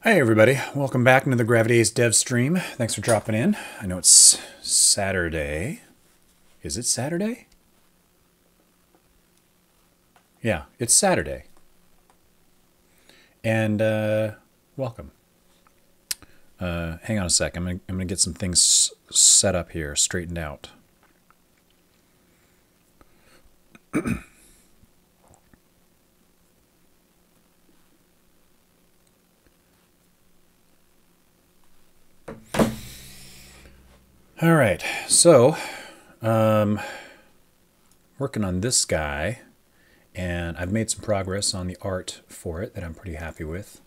Hey everybody, welcome back into the Gravity Ace dev stream. Thanks for dropping in. I know it's Saturday. Is it Saturday? Yeah, it's Saturday. And welcome. Hang on a sec. I'm gonna get some things set up here, straightened out. All right, so working on this guy, and I've made some progress on the art for it that I'm pretty happy with.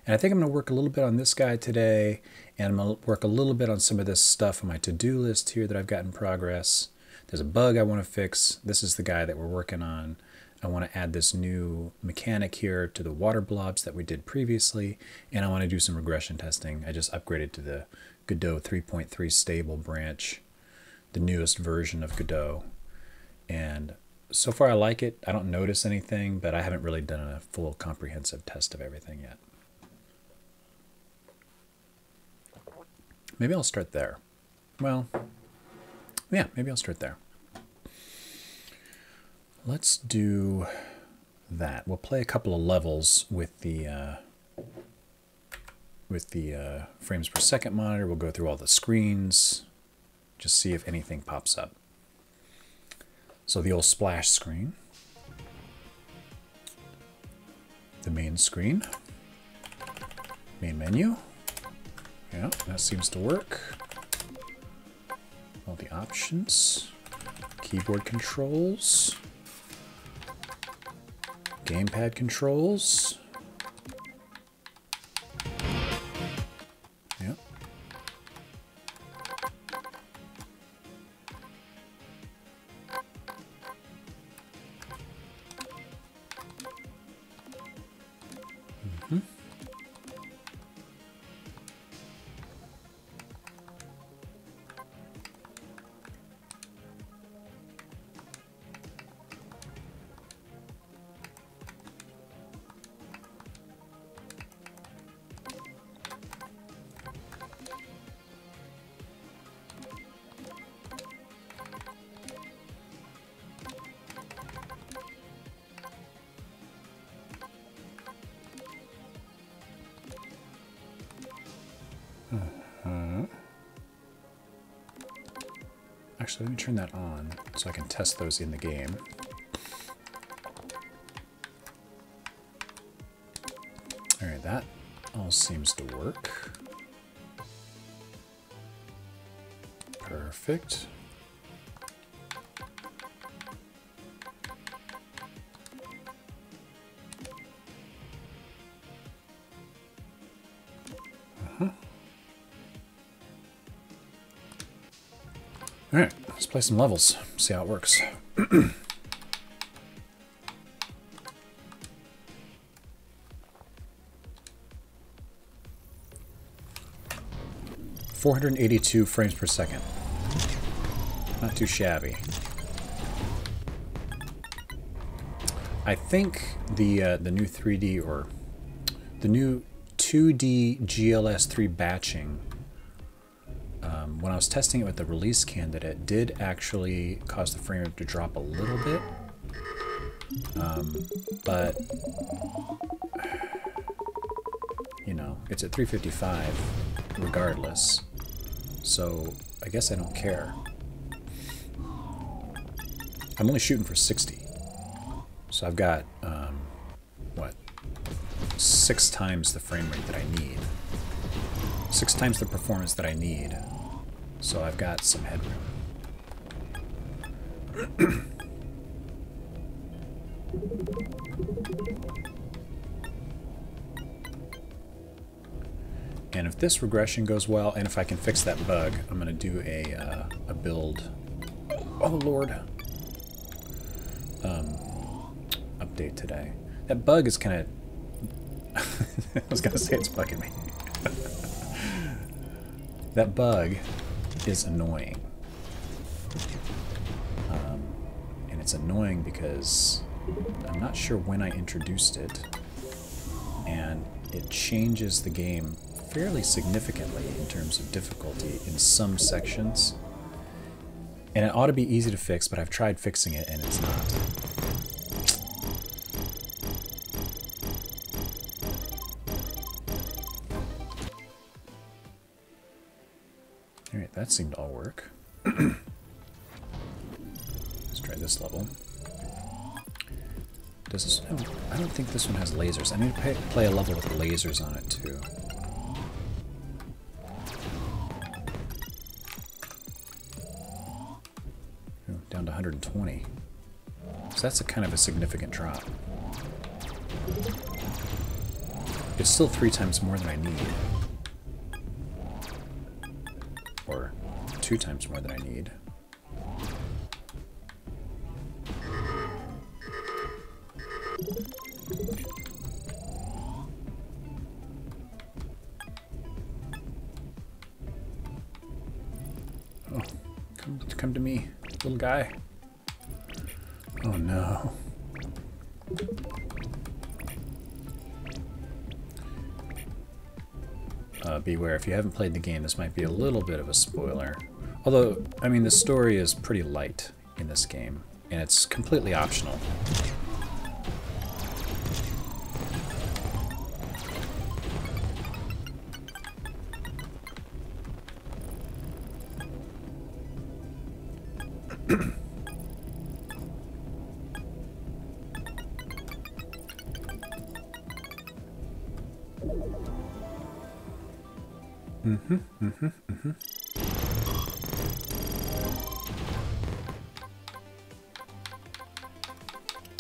And I think I'm going to work a little bit on this guy today, and I'm going to work a little bit on some of this stuff on my to-do list here that I've got in progress. There's a bug I want to fix. This is the guy that we're working on. I want to add this new mechanic here to the water blobs that we did previously, and I want to do some regression testing. I just upgraded to the Godot 3.3 stable branch, the newest version of Godot, and so far I like it. I don't notice anything, but I haven't really done a full comprehensive test of everything yet. Maybe I'll start there. Well, yeah, maybe I'll start there. Let's do that. We'll play a couple of levels with the frames per second monitor. We'll go through all the screens, just see if anything pops up. So the old splash screen, the main screen, main menu. Yeah, that seems to work. All the options, keyboard controls, gamepad controls. Yep. Actually, let me turn that on so I can test those in the game. All right, that all seems to work. Perfect. All right, let's play some levels, see how it works. 482 frames per second. Not too shabby. I think the new 3D or the new 2D GLS3 batching, when I was testing it with the release candidate, did actually cause the frame rate to drop a little bit. But, you know, it's at 355 regardless. So I guess I don't care. I'm only shooting for 60. So I've got, what, 6 times the frame rate that I need. 6 times the performance that I need. So I've got some headroom. And if this regression goes well, and if I can fix that bug, I'm going to do a build. Oh Lord. Update today. That bug is kind of... I was going to say it's bugging me. That bug is annoying. And it's annoying because I'm not sure when I introduced it, and it changes the game fairly significantly in terms of difficulty in some sections. And it ought to be easy to fix, but I've tried fixing it and it's not. Alright, that seemed to all work. Let's try this level. Does this have, I don't think this one has lasers. I need to play a level with lasers on it too. Ooh, down to 120. So that's a kind of a significant drop. It's still 3 times more than I need. Or 2 times more than I need. Oh, come to me, little guy. Oh no. Beware, if you haven't played the game, this might be a little bit of a spoiler. Although, I mean, the story is pretty light in this game, and it's completely optional.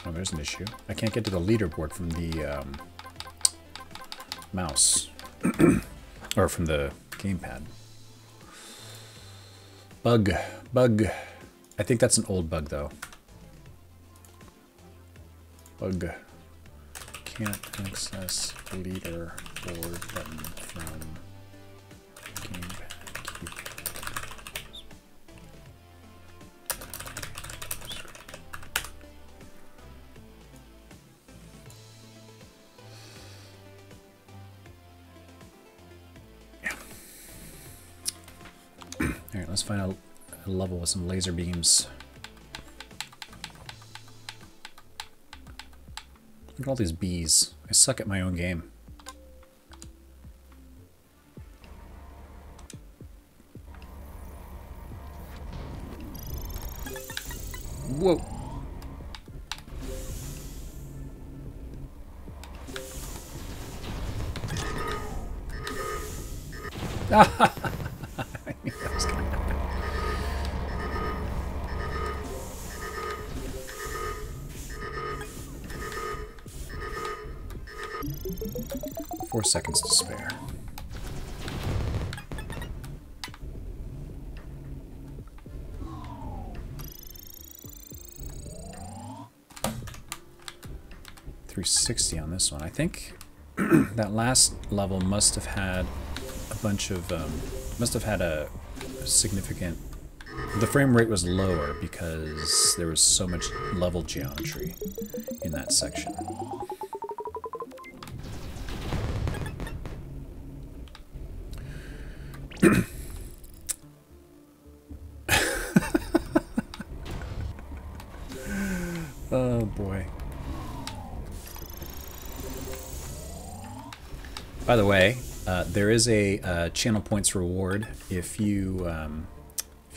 Oh, there's an issue. I can't get to the leaderboard from the mouse. Or from the gamepad. Bug. I think that's an old bug, though. Bug. Can't access leaderboard button from gamepad. Alright, let's find a level with some laser beams. Look at all these bees. I suck at my own game. Whoa. I knew that was gonna happen. Four seconds to spare. $360 on this one. I think that last level must have had a bunch of must have had a significant. The frame rate was lower because there was so much level geometry in that section. Oh boy. By the way, there is a channel points reward if you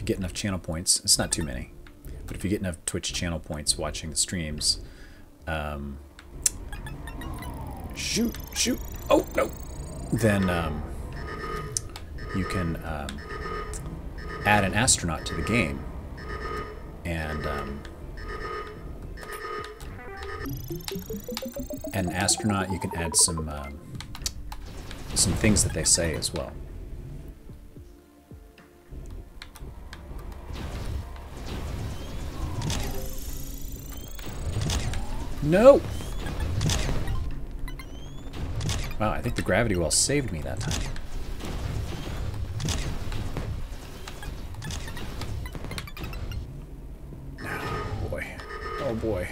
get enough channel points. It's not too many, but if you get enough Twitch channel points watching the streams, shoot! Oh no! Then you can add an astronaut to the game, and an astronaut you can add some things that they say as well. No! Wow, I think the gravity well saved me that time. Oh boy. Oh boy.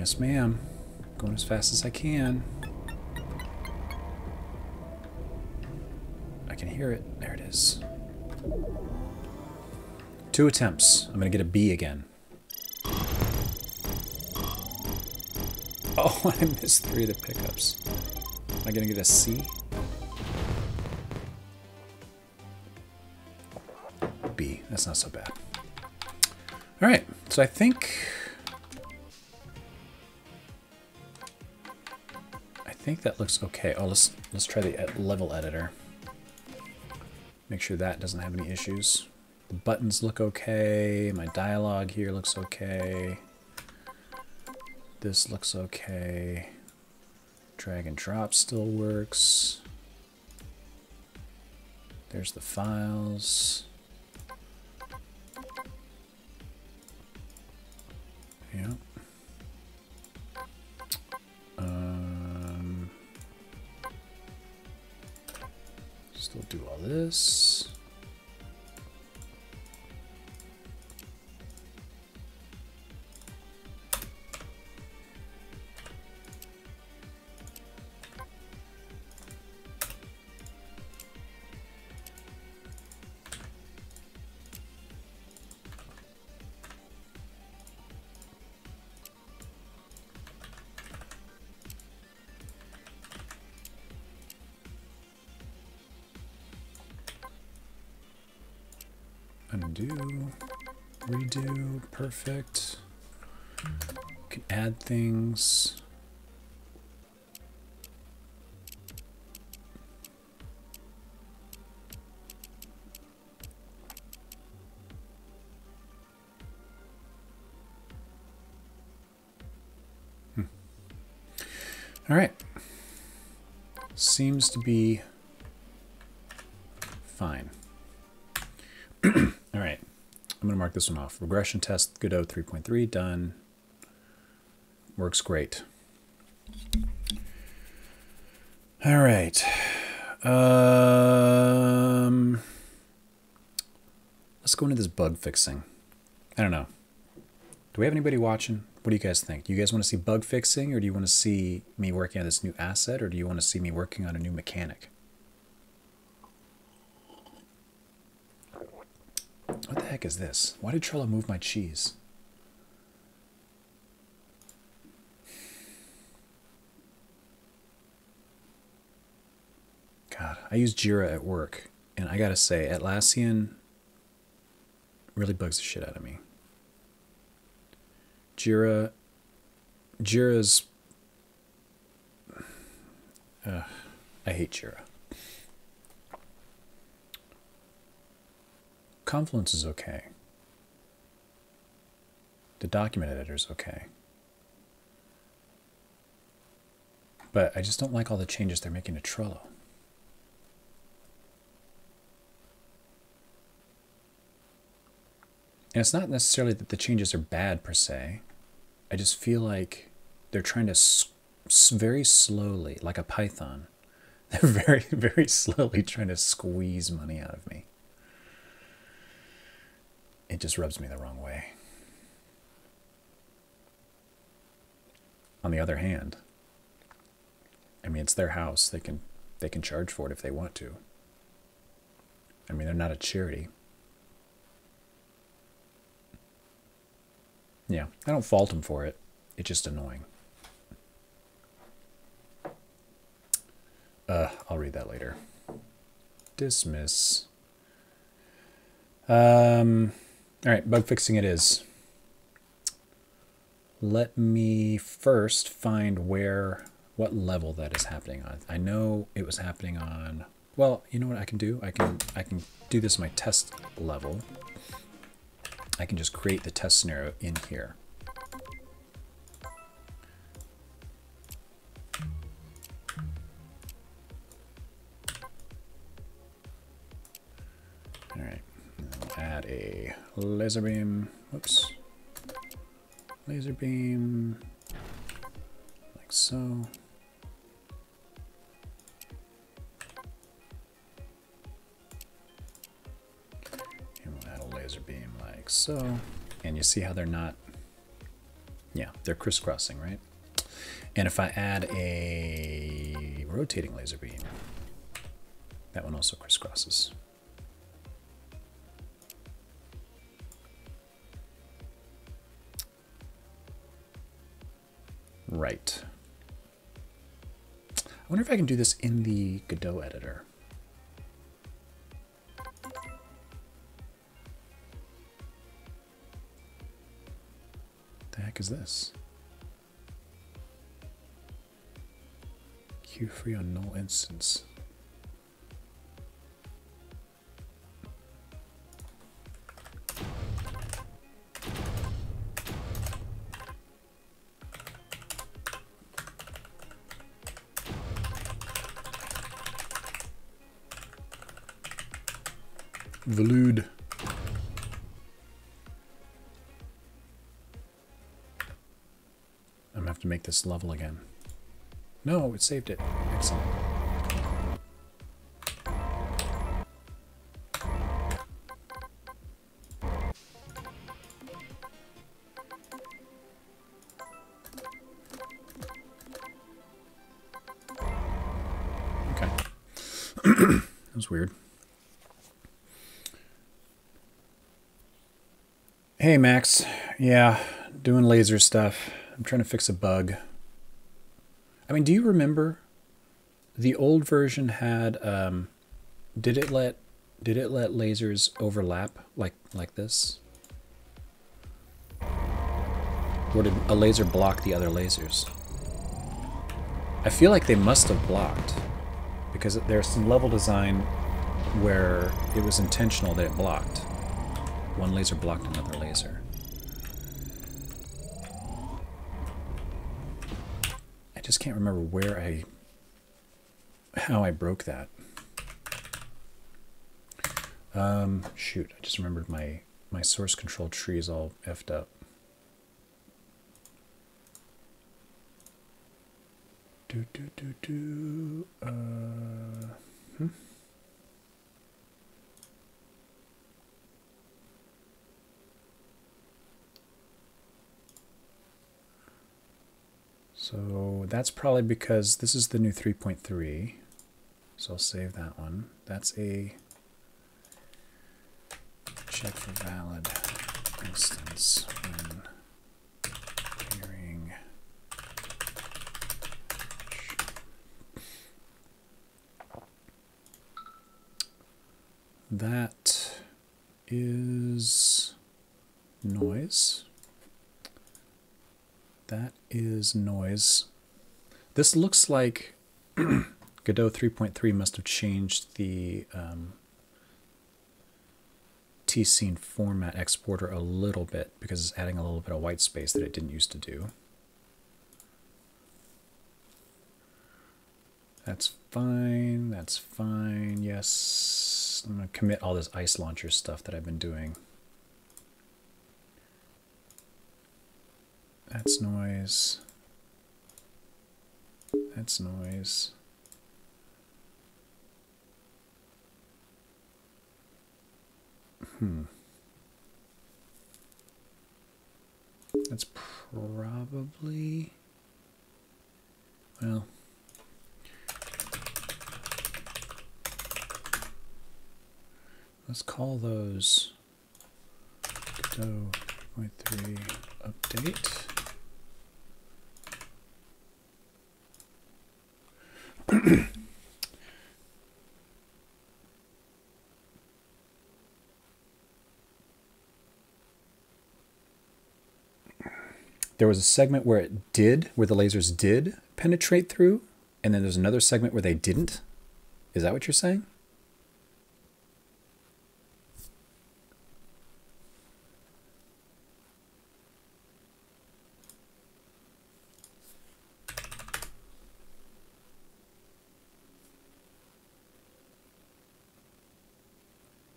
Yes, ma'am. Going as fast as I can. I can hear it. There it is. 2 attempts. I'm going to get a B again. Oh, I missed 3 of the pickups. Am I going to get a C? B. That's not so bad. All right. So I think that looks okay. Oh, let's try the level editor. Make sure that doesn't have any issues. The buttons look okay. My dialogue here looks okay. This looks okay. Drag and drop still works. There's the files. Yep. Still do all this. Undo, redo, perfect. You can add things. All right. Seems to be fine. All right, I'm going to mark this one off. Regression test, Godot 3.3, done. Works great. All right. Let's go into this bug fixing. I don't know. Do we have anybody watching? What do you guys think? Do you guys want to see bug fixing, or do you want to see me working on this new asset, or do you want to see me working on a new mechanic? What the heck is this? Why did Trello move my cheese? God, I use Jira at work, and I gotta say, Atlassian really bugs the shit out of me. Jira's... I hate Jira. Confluence is okay. The document editor is okay. But I just don't like all the changes they're making to Trello. And it's not necessarily that the changes are bad per se. I just feel like they're trying to very slowly, like a python, they're very, very slowly trying to squeeze money out of me. It just rubs me the wrong way. On the other hand, I mean, it's their house. They can charge for it if they want to. I mean, they're not a charity. Yeah, I don't fault them for it. It's just annoying. I'll read that later. Dismiss. All right, bug fixing it is. Let me first find what level that is happening on. I know it was happening on, well, you know what I can do? I can do this my test level. I can just create the test scenario in here. All right, I'll add a laser beam. Whoops. Laser beam, like so. And we'll add a laser beam like so. And you see how they're not Yeah, they're crisscrossing, right? And if I add a rotating laser beam, that one also crisscrosses. Right. I wonder if I can do this in the Godot editor. The heck is this? Queue free on null instance. Velude. I'm gonna have to make this level again. No, it saved it. Excellent. Okay. That was weird. Hey, Max. Yeah, doing laser stuff. I'm trying to fix a bug. I mean, do you remember the old version had did it let lasers overlap like this? Or did a laser block the other lasers? I feel like they must have blocked, because there's some level design where it was intentional that it blocked. One laser blocked another laser. I just can't remember how I broke that. Shoot, I just remembered my source control tree is all effed up. So that's probably because this is the new 3.3. So I'll save that one. That's a check for valid instance when appearing. That is noise. That is noise. This looks like Godot 3.3 must have changed the T-scene format exporter a little bit, because it's adding a little bit of white space that it didn't used to do. That's fine. That's fine. Yes. I'm going to commit all this ice launcher stuff that I've been doing. That's noise. That's noise. That's probably, well, let's call those Godot 0.3 update. There was a segment where the lasers did penetrate through, and then there's another segment where they didn't. Is that what you're saying?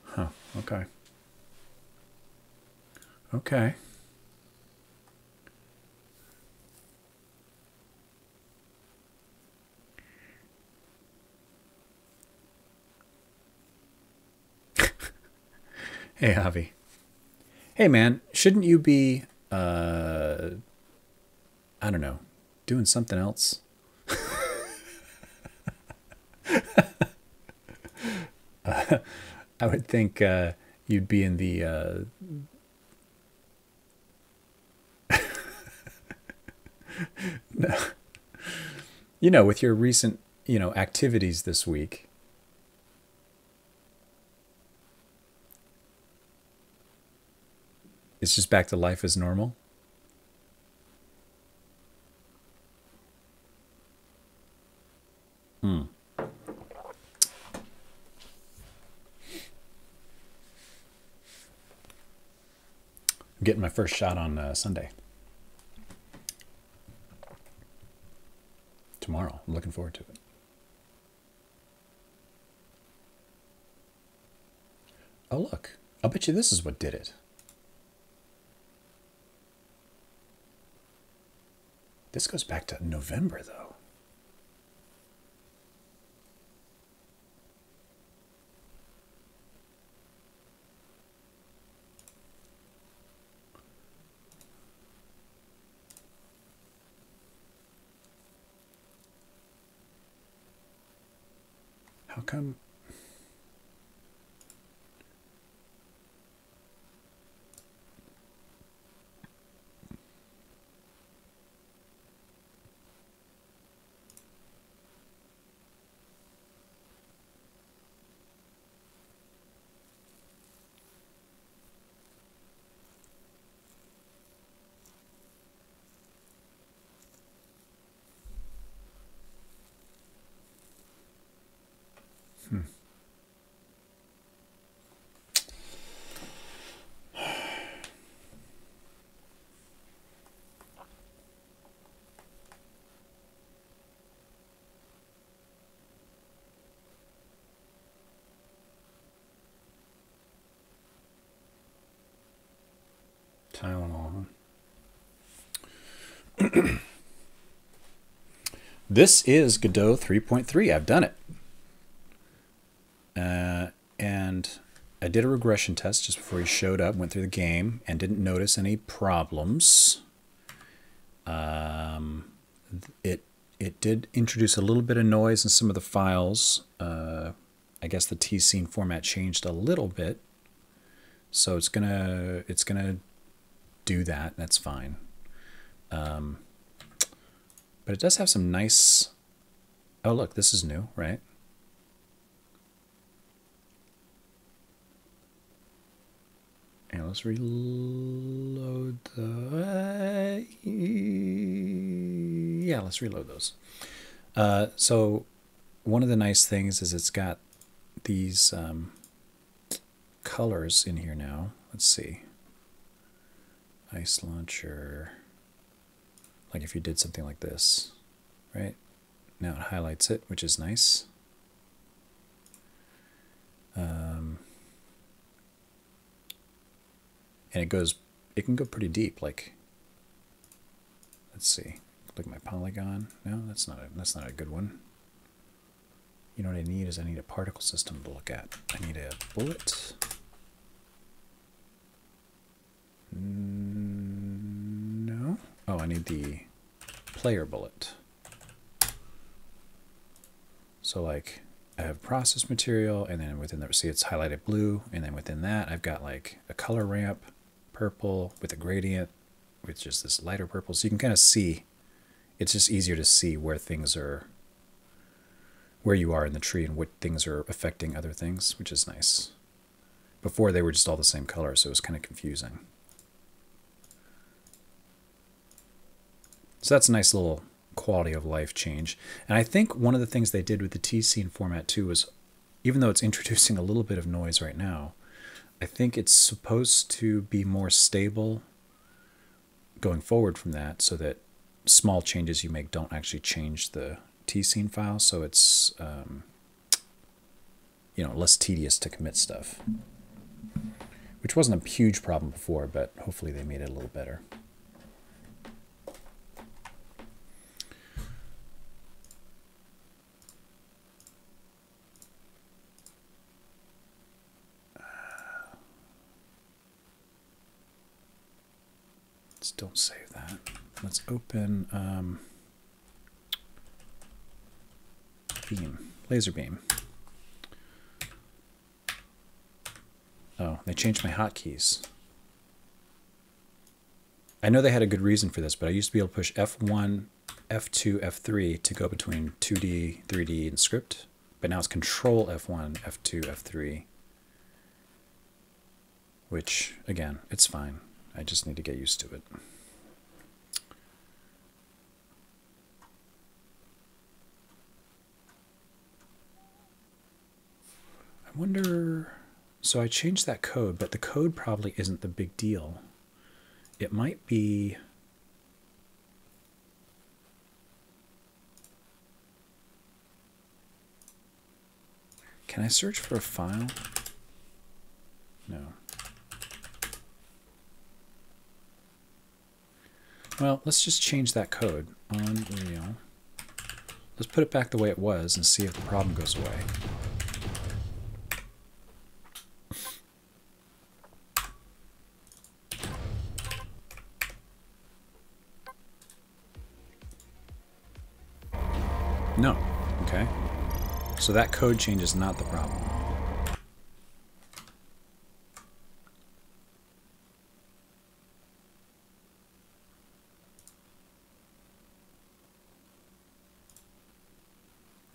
Huh, okay. Okay. Hey, Javi. Hey, man, shouldn't you be I don't know, doing something else. I would think you'd be in the you know, with your recent, you know, activities this week. It's just back to life as normal. Hmm. I'm getting my first shot on Sunday. Tomorrow. I'm looking forward to it. Oh, look. I'll bet you this is what did it. This goes back to November, though. How come? Tylenol. This is Godot 3.3. I've done it. And I did a regression test just before he showed up, went through the game, and didn't notice any problems. It did introduce a little bit of noise in some of the files. I guess the T-scene format changed a little bit. So it's gonna do that. That's fine. But it does have some nice... Oh, look, this is new, right? And let's reload the... Yeah, let's reload those. So one of the nice things is it's got these colors in here now. Let's see. Ice launcher. Like if you did something like this, right? Now it highlights it, which is nice. And it can go pretty deep. Like, let's see. Look at my polygon. No, that's not a good one. You know what I need is I need a particle system to look at. I need a bullet. No. Oh, I need the player bullet. So like I have process material, and then within the, see it's highlighted blue, and then within that I've got like a color ramp, purple with a gradient, with just this lighter purple. So you can kind of see, it's just easier to see where things are, where you are in the tree and what things are affecting other things, which is nice. Before they were just all the same color, so it was kind of confusing. So that's a nice little quality of life change. And I think one of the things they did with the T-scene format too was, even though it's introducing a little bit of noise right now, I think it's supposed to be more stable going forward from that, so that small changes you make don't actually change the T-scene file, so it's you know, less tedious to commit stuff, which wasn't a huge problem before, but hopefully they made it a little better. Don't save that. let's open beam, laser beam. Oh, they changed my hotkeys. I know they had a good reason for this, but I used to be able to push F1, F2, F3 to go between 2D, 3D, and script. But now it's Control F1, F2, F3. Which, again, it's fine. I just need to get used to it. I wonder... So I changed that code, but the code probably isn't the big deal. It might be... Can I search for a file? No. Well, let's just change that code. Unreal. Let's put it back the way it was and see if the problem goes away. No. Okay. So that code change is not the problem.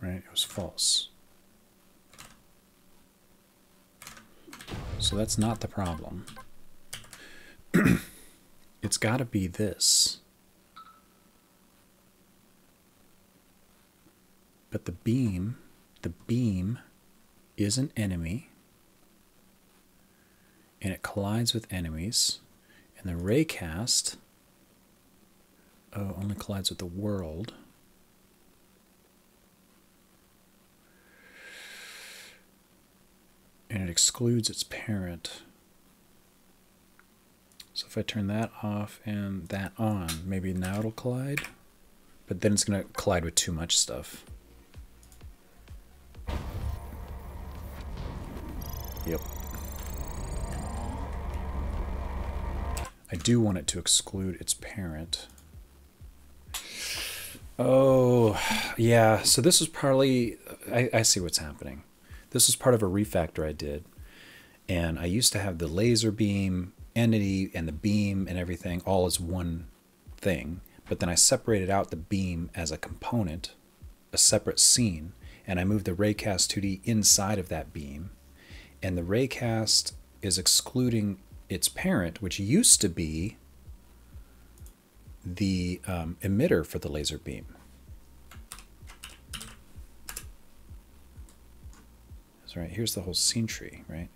Right? It was false. So that's not the problem. It's got to be this. But the beam is an enemy, and it collides with enemies, and the raycast, only collides with the world. And it excludes its parent. So if I turn that off and that on, maybe now it'll collide, but then it's going to collide with too much stuff. Yep. I do want it to exclude its parent. Oh, yeah. So this is probably... I see what's happening. This is part of a refactor I did. And I used to have the laser beam entity and the beam and everything all as one thing. But then I separated out the beam as a component, a separate scene. And I moved the raycast 2D inside of that beam. And the raycast is excluding its parent, which used to be the emitter for the laser beam. That's right. Here's the whole scene tree, right?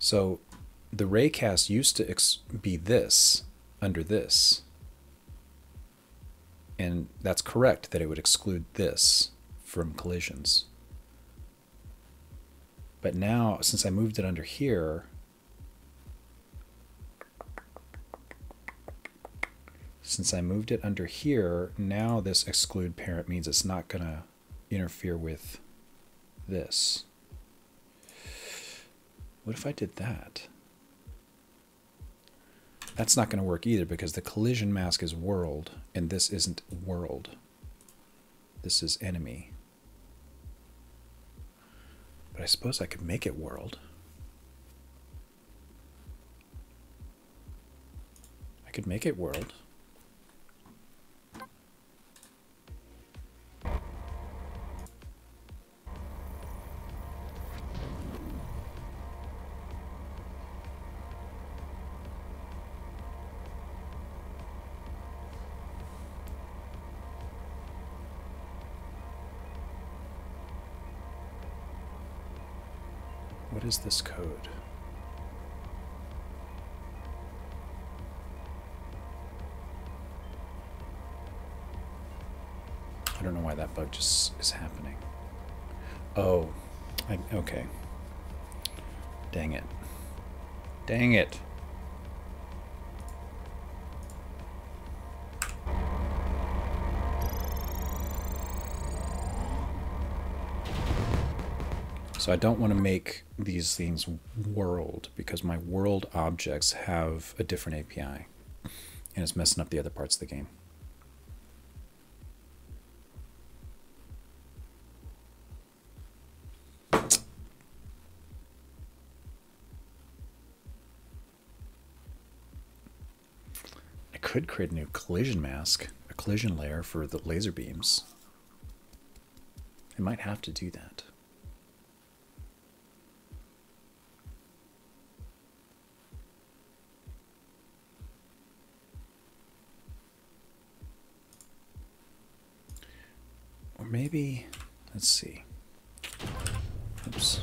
So the raycast used to be this, under this. And that's correct that it would exclude this from collisions. But now, since I moved it under here, now this exclude parent means it's not going to interfere with this. What if I did that? That's not going to work either because the collision mask is world, and this isn't world. This is enemy. But I suppose I could make it world. I could make it world. What is this code? I don't know why that bug just is happening. Oh, okay. Dang it. Dang it. So I don't want to make these things world because my world objects have a different API. and it's messing up the other parts of the game. I could create a new collision mask, a collision layer for the laser beams. I might have to do that. Or maybe, let's see. Oops.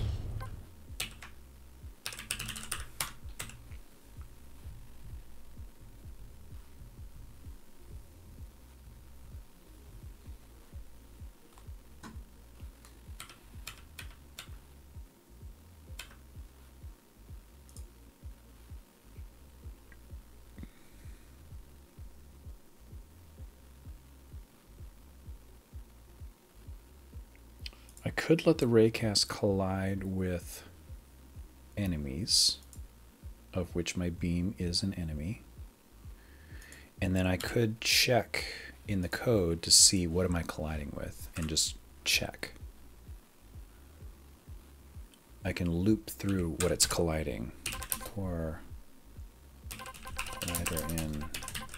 I could let the raycast collide with enemies, of which my beam is an enemy. And then I could check in the code to see what am I colliding with and just check. I can loop through what it's colliding. Or collider in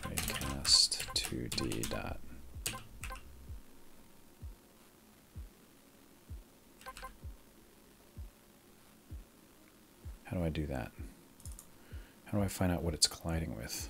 raycast 2D dot. How do I do that? How do I find out what it's colliding with?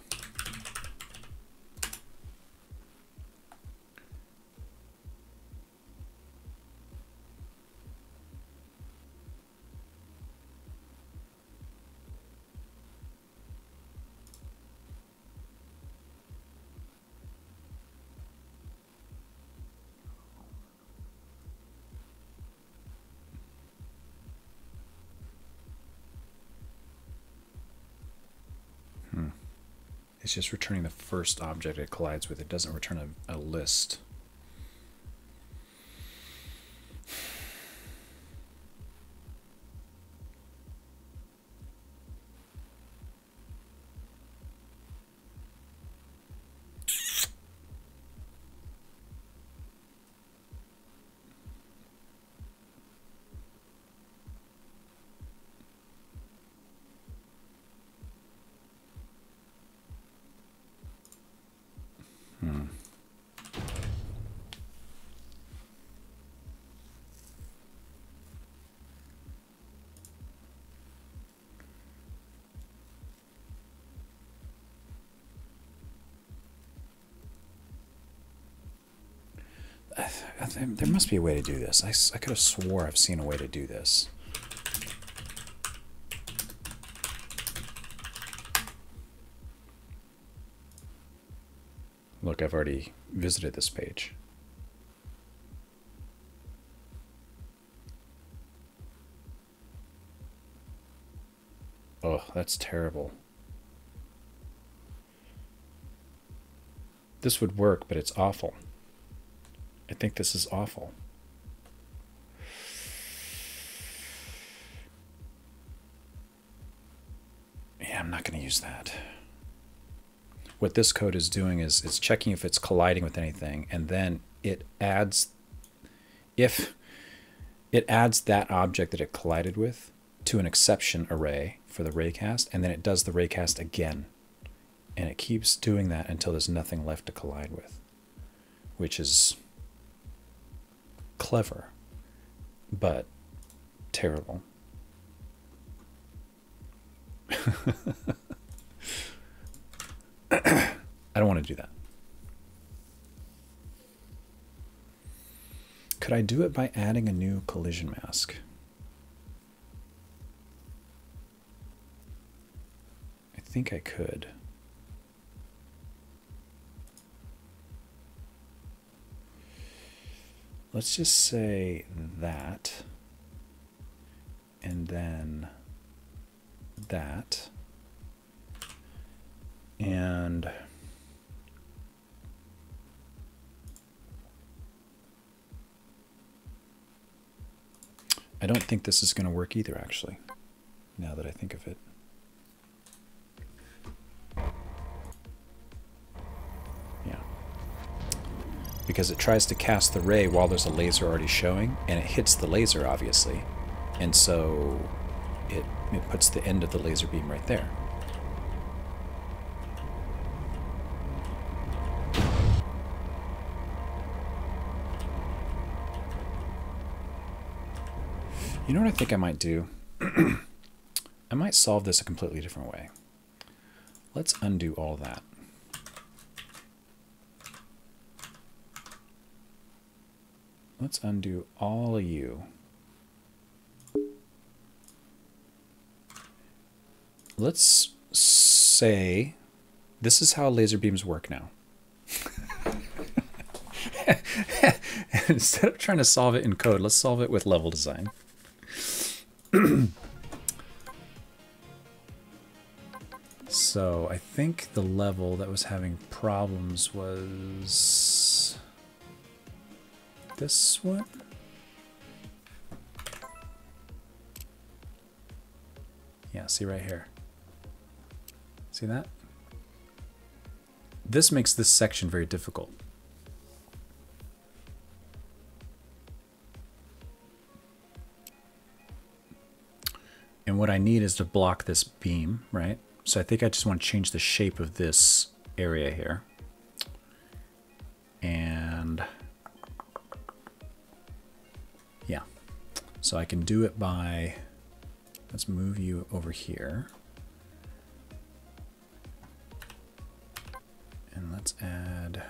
It's just returning the first object it collides with. It doesn't return a list. There must be a way to do this. I could have swore I've seen a way to do this. Look, I've already visited this page. Oh, that's terrible. This would work, but it's awful. I think this is awful. Yeah, I'm not going to use that. What this code is doing is it's checking if it's colliding with anything, and then it adds, if it adds that object that it collided with to an exception array for the raycast, and then it does the raycast again. And it keeps doing that until there's nothing left to collide with, which is clever, but terrible. I don't want to do that. Could I do it by adding a new collision mask? I think I could. Let's just say that, and then that, and I don't think this is going to work either, actually, now that I think of it. because it tries to cast the ray while there's a laser already showing, and it hits the laser, obviously. And so it puts the end of the laser beam right there. You know what I think I might do? I might solve this a completely different way. Let's undo all that. Let's undo all of you. Let's say this is how laser beams work now. Instead of trying to solve it in code, let's solve it with level design. So I think the level that was having problems was this one. Yeah, see right here. See that? This makes this section very difficult. And what I need is to block this beam, right? So I think I just want to change the shape of this area here. And yeah, so I can do it by, let's move you over here. And let's add,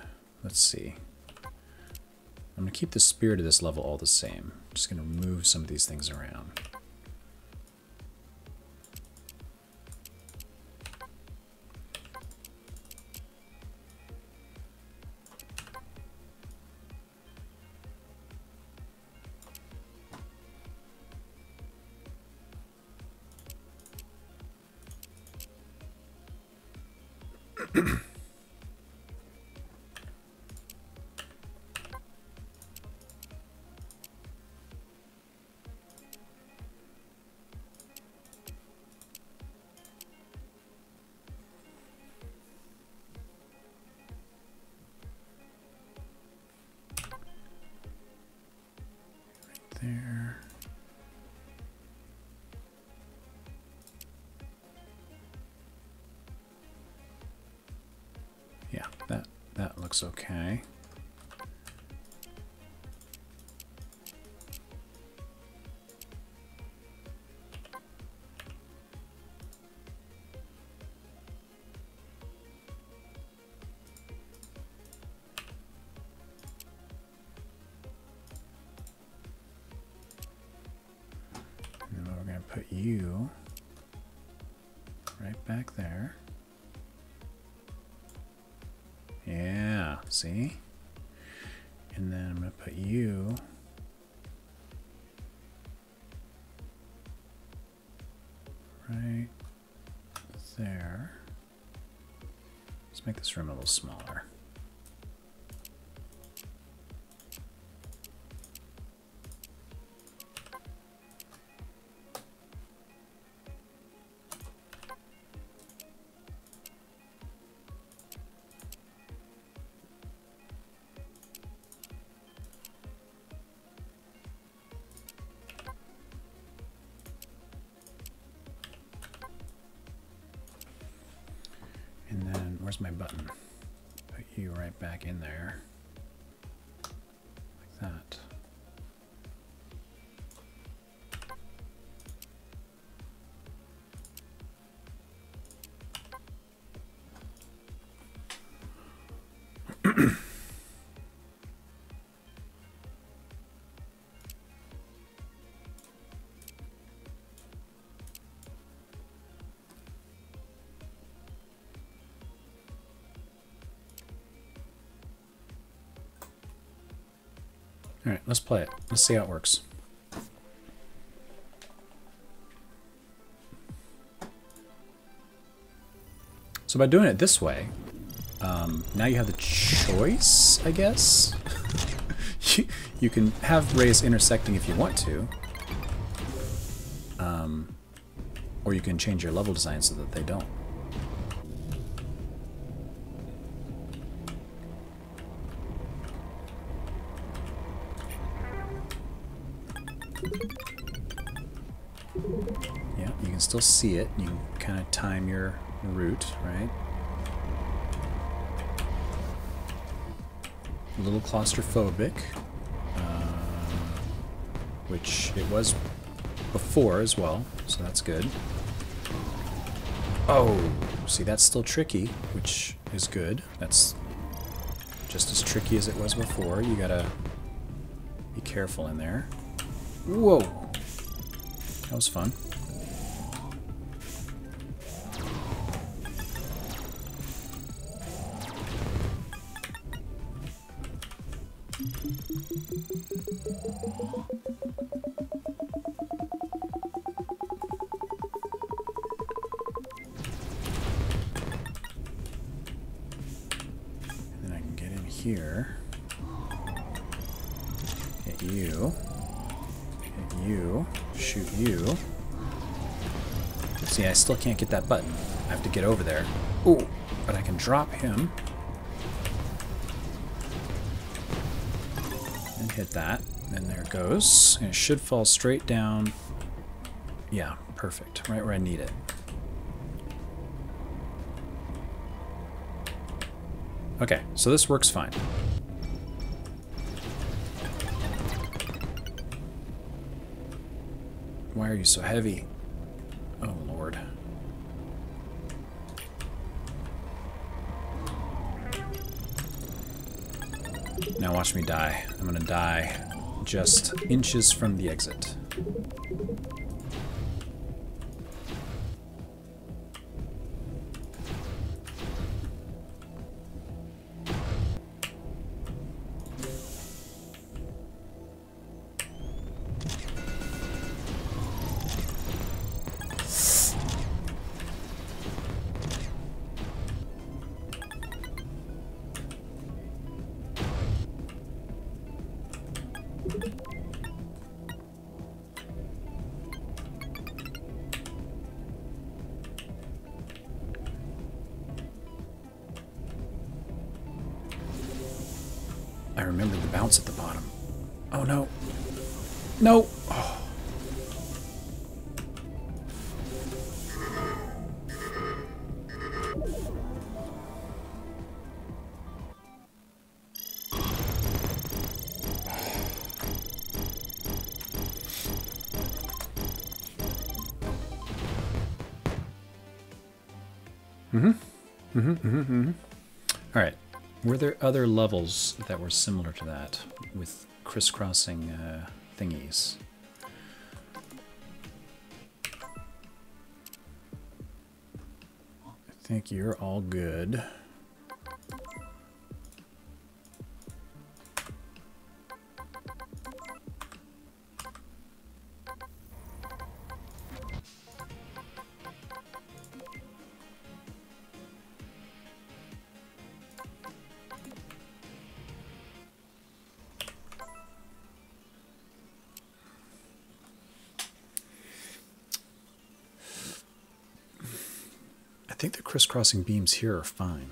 let's see. I'm going to keep the spirit of this level all the same. I'm just going to move some of these things around. There. Yeah, that looks okay. Put you right back there. Yeah, see? And then I'm going to put you right there. Let's make this room a little smaller. And then, where's my button? Put you right back in there. Like that. All right, let's play it. Let's see how it works. So by doing it this way, now you have the choice, I guess. you can have rays intersecting if you want to. Or you can change your level design so that they don't. Yeah, you can still see it. You can kind of time your route, right? A little claustrophobic, which it was before as well, so that's good. Oh, see, that's still tricky, which is good. That's just as tricky as it was before. You gotta be careful in there. Whoa! That was fun. And then I can get in here. Hit you. Hit you. Shoot you. See, I still can't get that button. I have to get over there. Ooh, but I can drop him. And hit that. And there it goes. And it should fall straight down. Yeah, perfect. Right where I need it. Okay, so this works fine. Why are you so heavy? Oh, Lord. Now watch me die. I'm gonna die just inches from the exit. I remembered the bounce at the bottom. Oh no. No! Oh. All right. Were there other levels that were similar to that with crisscrossing thingies? I think you're all good. I think the crisscrossing beams here are fine.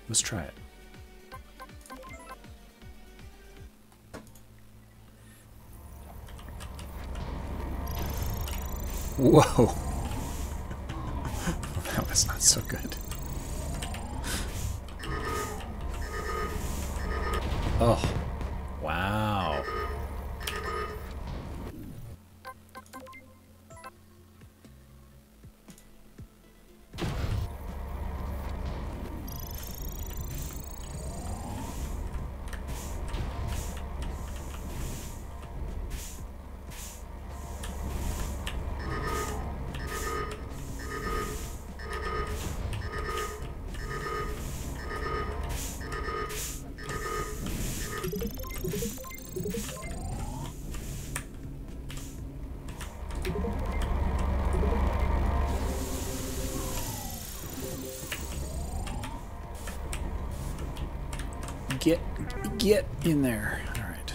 Let's try it. Whoa! That was not so good. Oh, wow. Get in there. All right.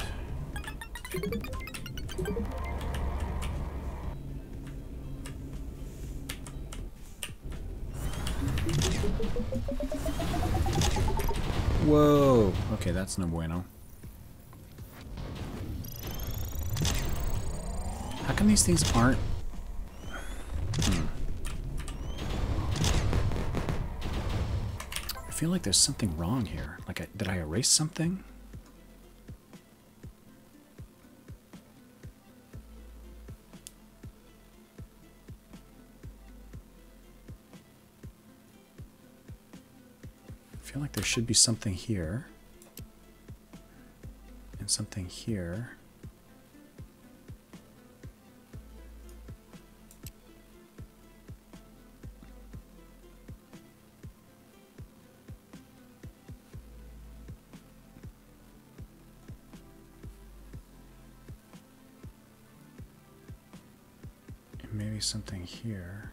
Whoa. Okay, that's no bueno. How come these things aren't... I feel like there's something wrong here. Like, did I erase something? I feel like there should be something here. And something here. Maybe something here.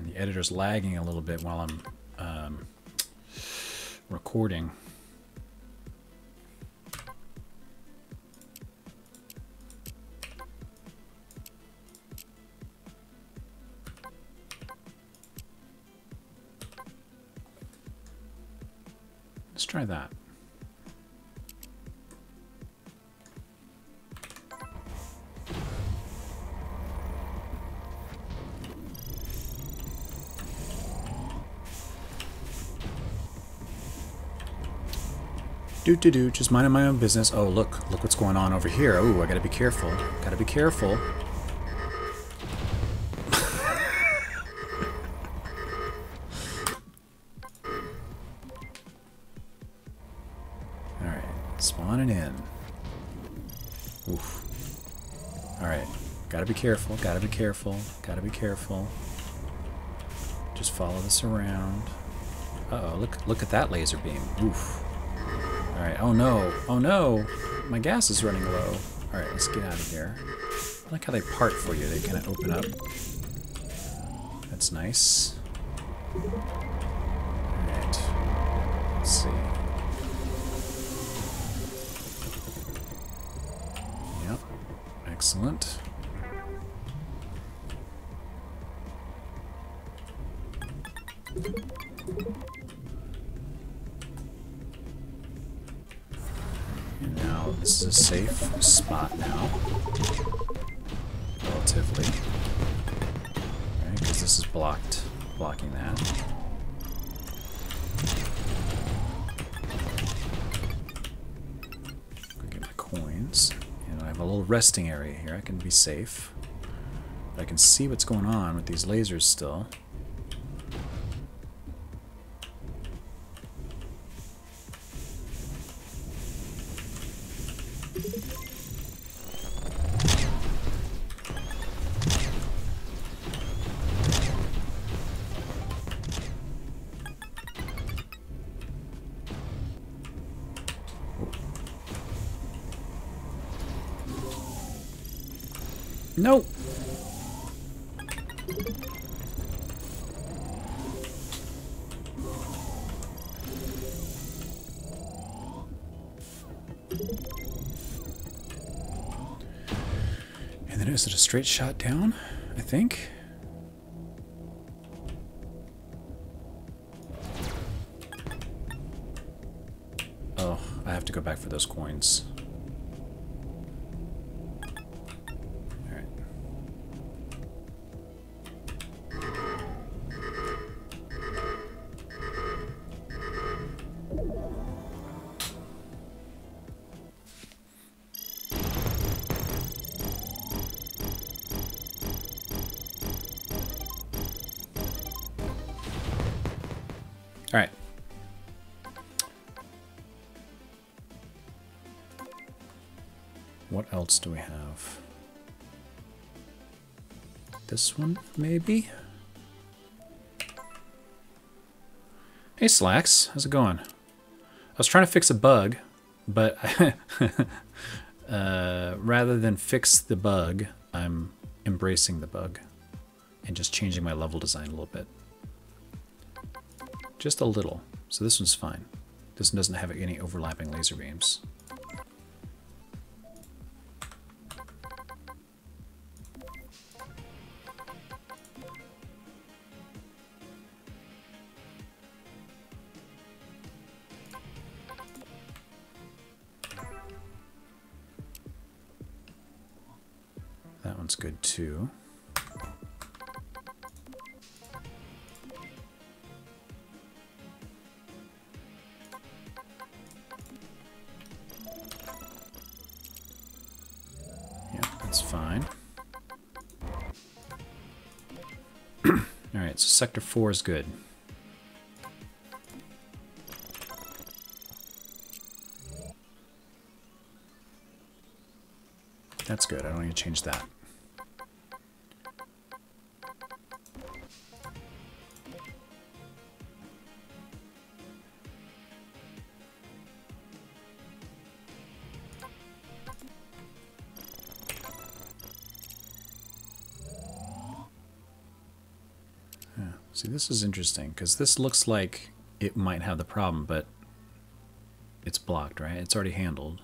The editor's lagging a little bit while I'm recording. Let's try that. Do, just minding my own business. Oh, look what's going on over here. Oh, I gotta be careful. Gotta be careful. Alright, spawning in. Oof. Alright, gotta be careful, gotta be careful, gotta be careful. Just follow this around. Uh-oh, look at that laser beam. Oof. Alright, oh no, my gas is running low. Alright, let's get out of here. I like how they part for you, they kind of open up. That's nice. Alright, let's see. Yep, excellent. And now this is a safe spot now, relatively, right? Because this is blocking that. Go get my coins, and I have a little resting area here. I can be safe. But I can see what's going on with these lasers still. No! And then is it a straight shot down? I think. Oh, I have to go back for those coins. All right. What else do we have? This one, maybe? Hey, Slacks. How's it going? I was trying to fix a bug, but rather than fix the bug, I'm embracing the bug and just changing my level design a little bit. Just a little. So this one's fine. This one doesn't have any overlapping laser beams. That one's good too. Fine. Alright, so Sector 4 is good. That's good. I don't need to change that. See, this is interesting, because this looks like it might have the problem, but it's blocked, right? It's already handled.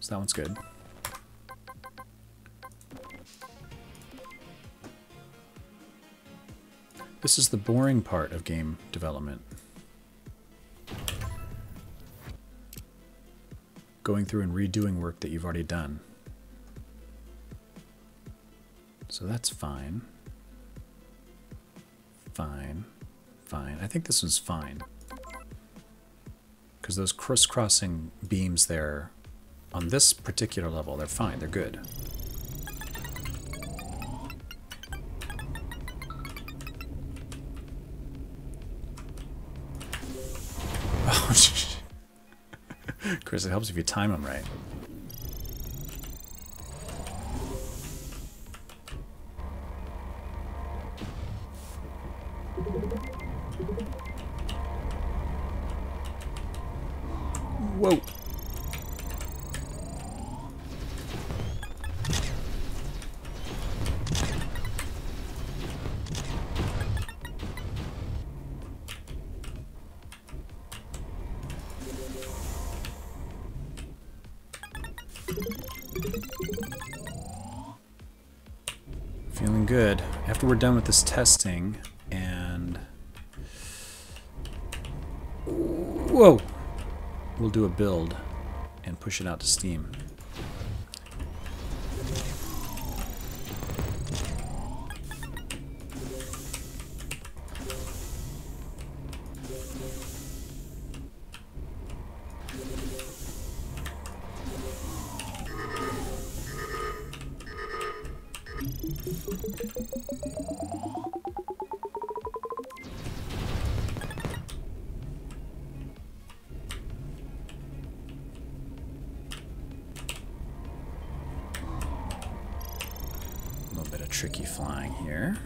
So that one's good. This is the boring part of game development. Going through and redoing work that you've already done. So that's fine. Fine. Fine. I think this one's fine. Because those crisscrossing beams there, on this particular level, they're fine. They're good. Oh, Chris, it helps if you time them right. Whoa. Feeling good. After we're done with this testing and... Whoa! We'll do a build and push it out to Steam. tricky flying here.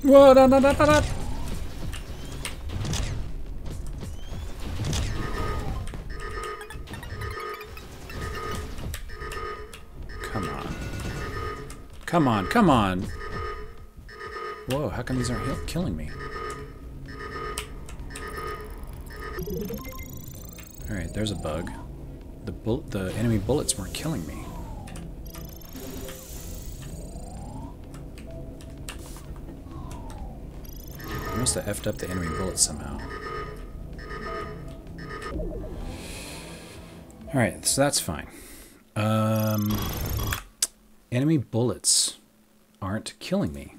Whoa, no, no, no, no, no. Come on. Come on, come on. Whoa, how come these aren't killing me? Alright, there's a bug. The enemy bullets weren't killing me. I must have effed up the enemy bullets somehow. Alright, so that's fine. Enemy bullets aren't killing me.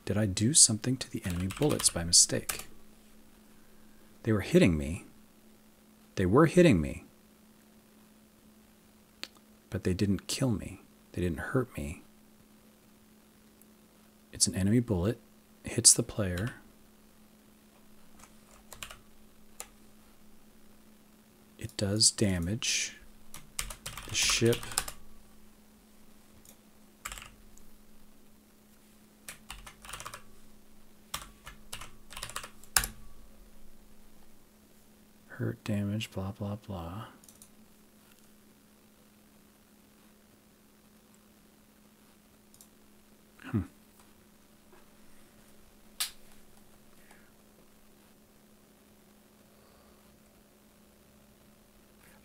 Did I do something to the enemy bullets by mistake? They were hitting me. They were hitting me. But they didn't kill me. They didn't hurt me. It's an enemy bullet. Hits the player. It does damage. The ship. Hurt, damage, blah, blah, blah.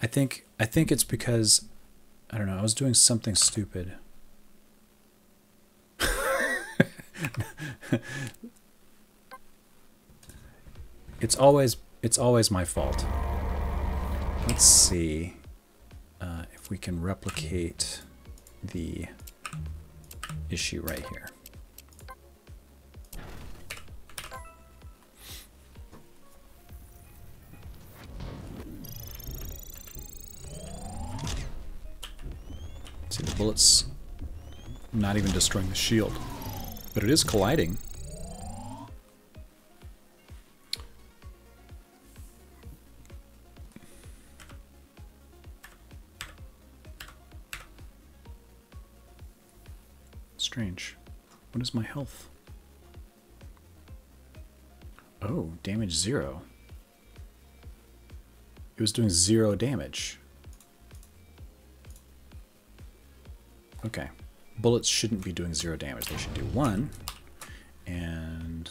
I think it's because, I don't know, I was doing something stupid. It's always my fault. Let's see if we can replicate the issue right here. See, the bullets not even destroying the shield, but it is colliding. Strange. What is my health? Oh, damage 0. It was doing 0 damage. Okay. Bullets shouldn't be doing 0 damage. They should do 1. And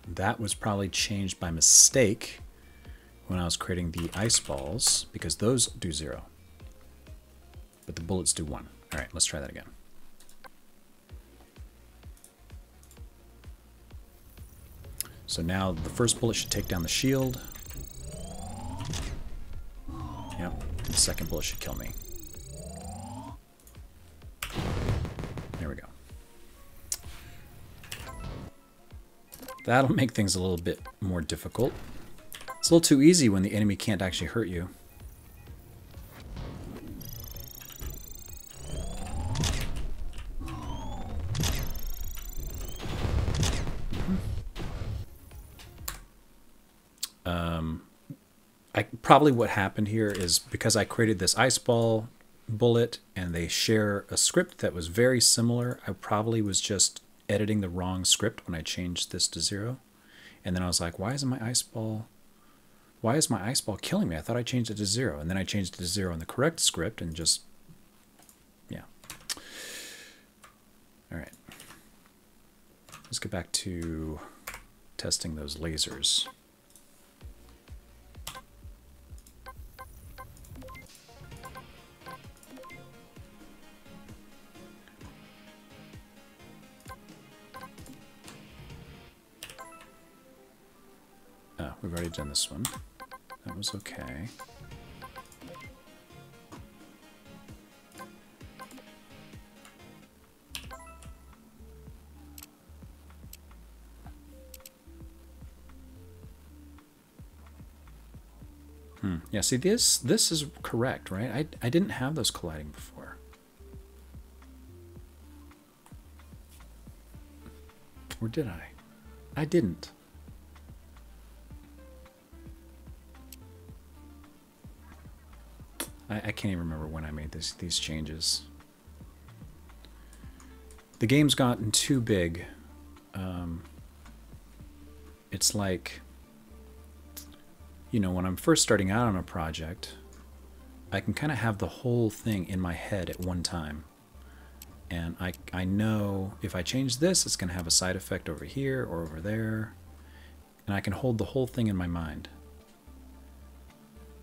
that was probably changed by mistake when I was creating the ice balls, because those do 0. But the bullets do 1. All right, let's try that again. So now the first bullet should take down the shield. Yep, the second bullet should kill me. There we go. That'll make things a little bit more difficult. It's a little too easy when the enemy can't actually hurt you. Probably what happened here is because I created this ice ball bullet and they share a script that was very similar, I probably was just editing the wrong script when I changed this to 0. And then I was like, why is my ice ball killing me? I thought I changed it to 0. And then I changed it to 0 in the correct script and just, yeah. All right. Let's get back to testing those lasers. We've already done this one. That was okay. Yeah, see, this is correct, right? I didn't have those colliding before. Or did I? I didn't. I can't even remember when I made these changes. The game's gotten too big. It's like, you know, when I'm first starting out on a project, I can kind of have the whole thing in my head at one time. And I know if I change this, it's going to have a side effect over here or over there. And I can hold the whole thing in my mind.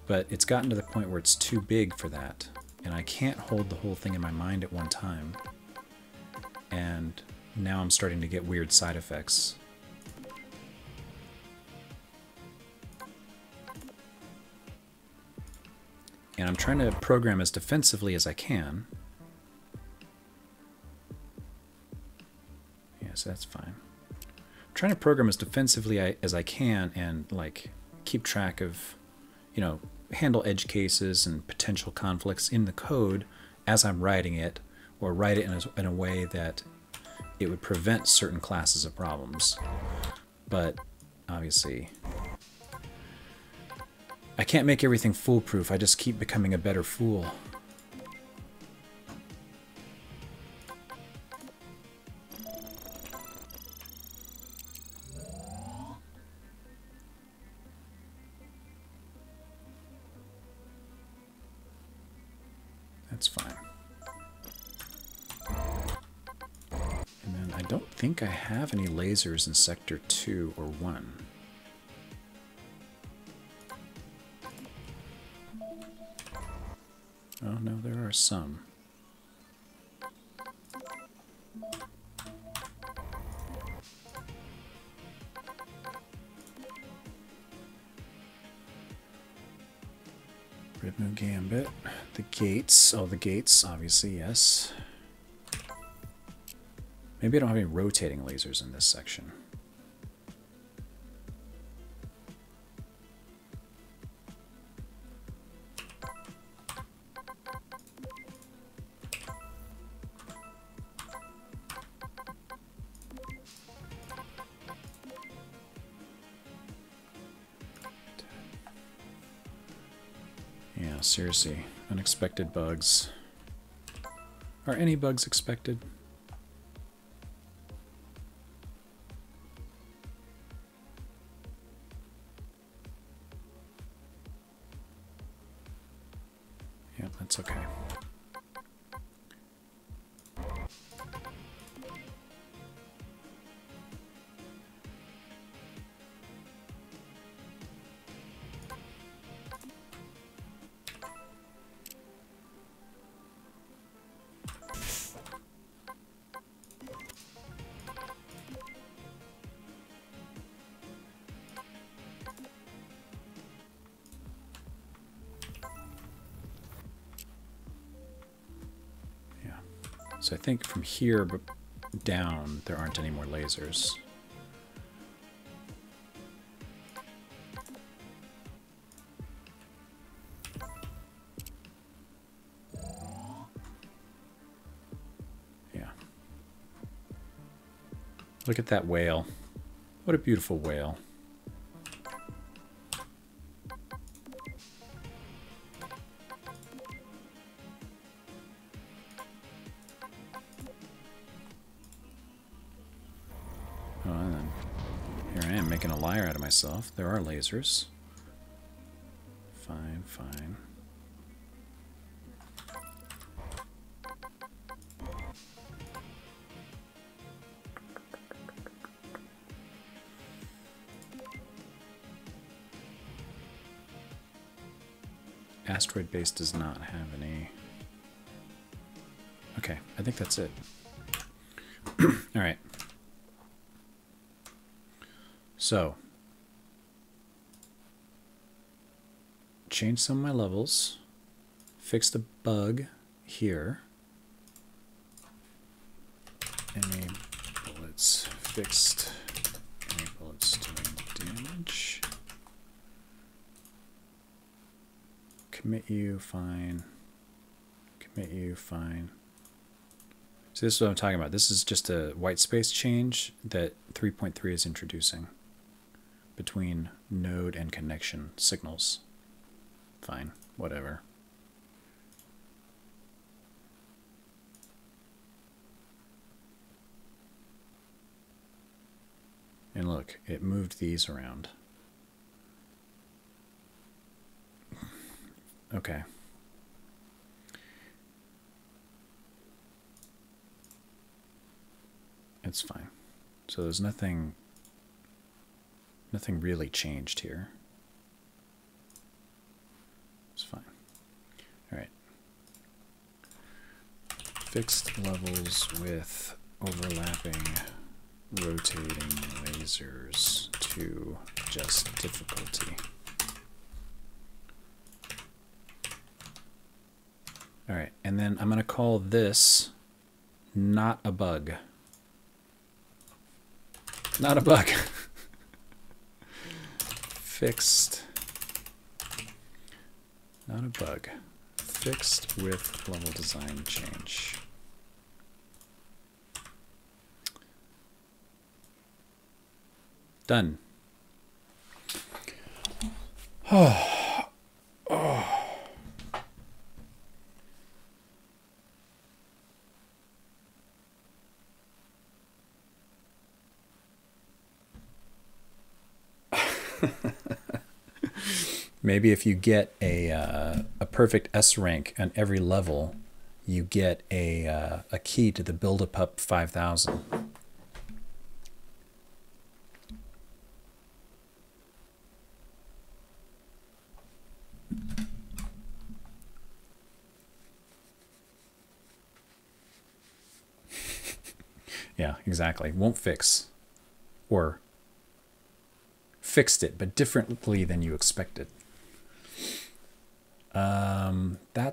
But it's gotten to the point where it's too big for that. And I can't hold the whole thing in my mind at one time. And now I'm starting to get weird side effects. And I'm trying to program as defensively as I can. Yes, that's fine. I'm trying to program as defensively as I can and like keep track of, you know, handle edge cases and potential conflicts in the code as I'm writing it, or write it in a way that it would prevent certain classes of problems. But obviously, I can't make everything foolproof. I just keep becoming a better fool. That's fine. And then I don't think I have any lasers in Sector 2 or 1. Oh, no, there are some. Rhythm Gambit. The gates. Oh, the gates, obviously, yes. Maybe I don't have any rotating lasers in this section. Yeah, seriously. Unexpected bugs. Are any bugs expected? Yeah, that's okay. So I think from here down, there aren't any more lasers. Yeah. Look at that whale. What a beautiful whale. Making a liar out of myself. There are lasers. Fine, fine. Asteroid base does not have any. Okay, I think that's it. All right. So, change some of my levels, fix the bug here. Any bullets fixed, any bullets doing damage. Commit you, fine. Commit you, fine. So this is what I'm talking about. This is just a white space change that 3.3 is introducing between node and connection signals. Fine, whatever. look, it moved these around. Okay. It's fine. So there's nothing really changed here. It's fine. All right. Fixed levels with overlapping rotating lasers to adjust difficulty. All right, and then I'm going to call this not a bug. Not a bug. Fixed. Not a bug. Fixed with level design change. Done. Oh. Oh. Maybe if you get a perfect S rank on every level, you get a key to the Build-A-Pup 5000. Yeah, exactly. Won't fix. Or fixed it, but differently than you expected.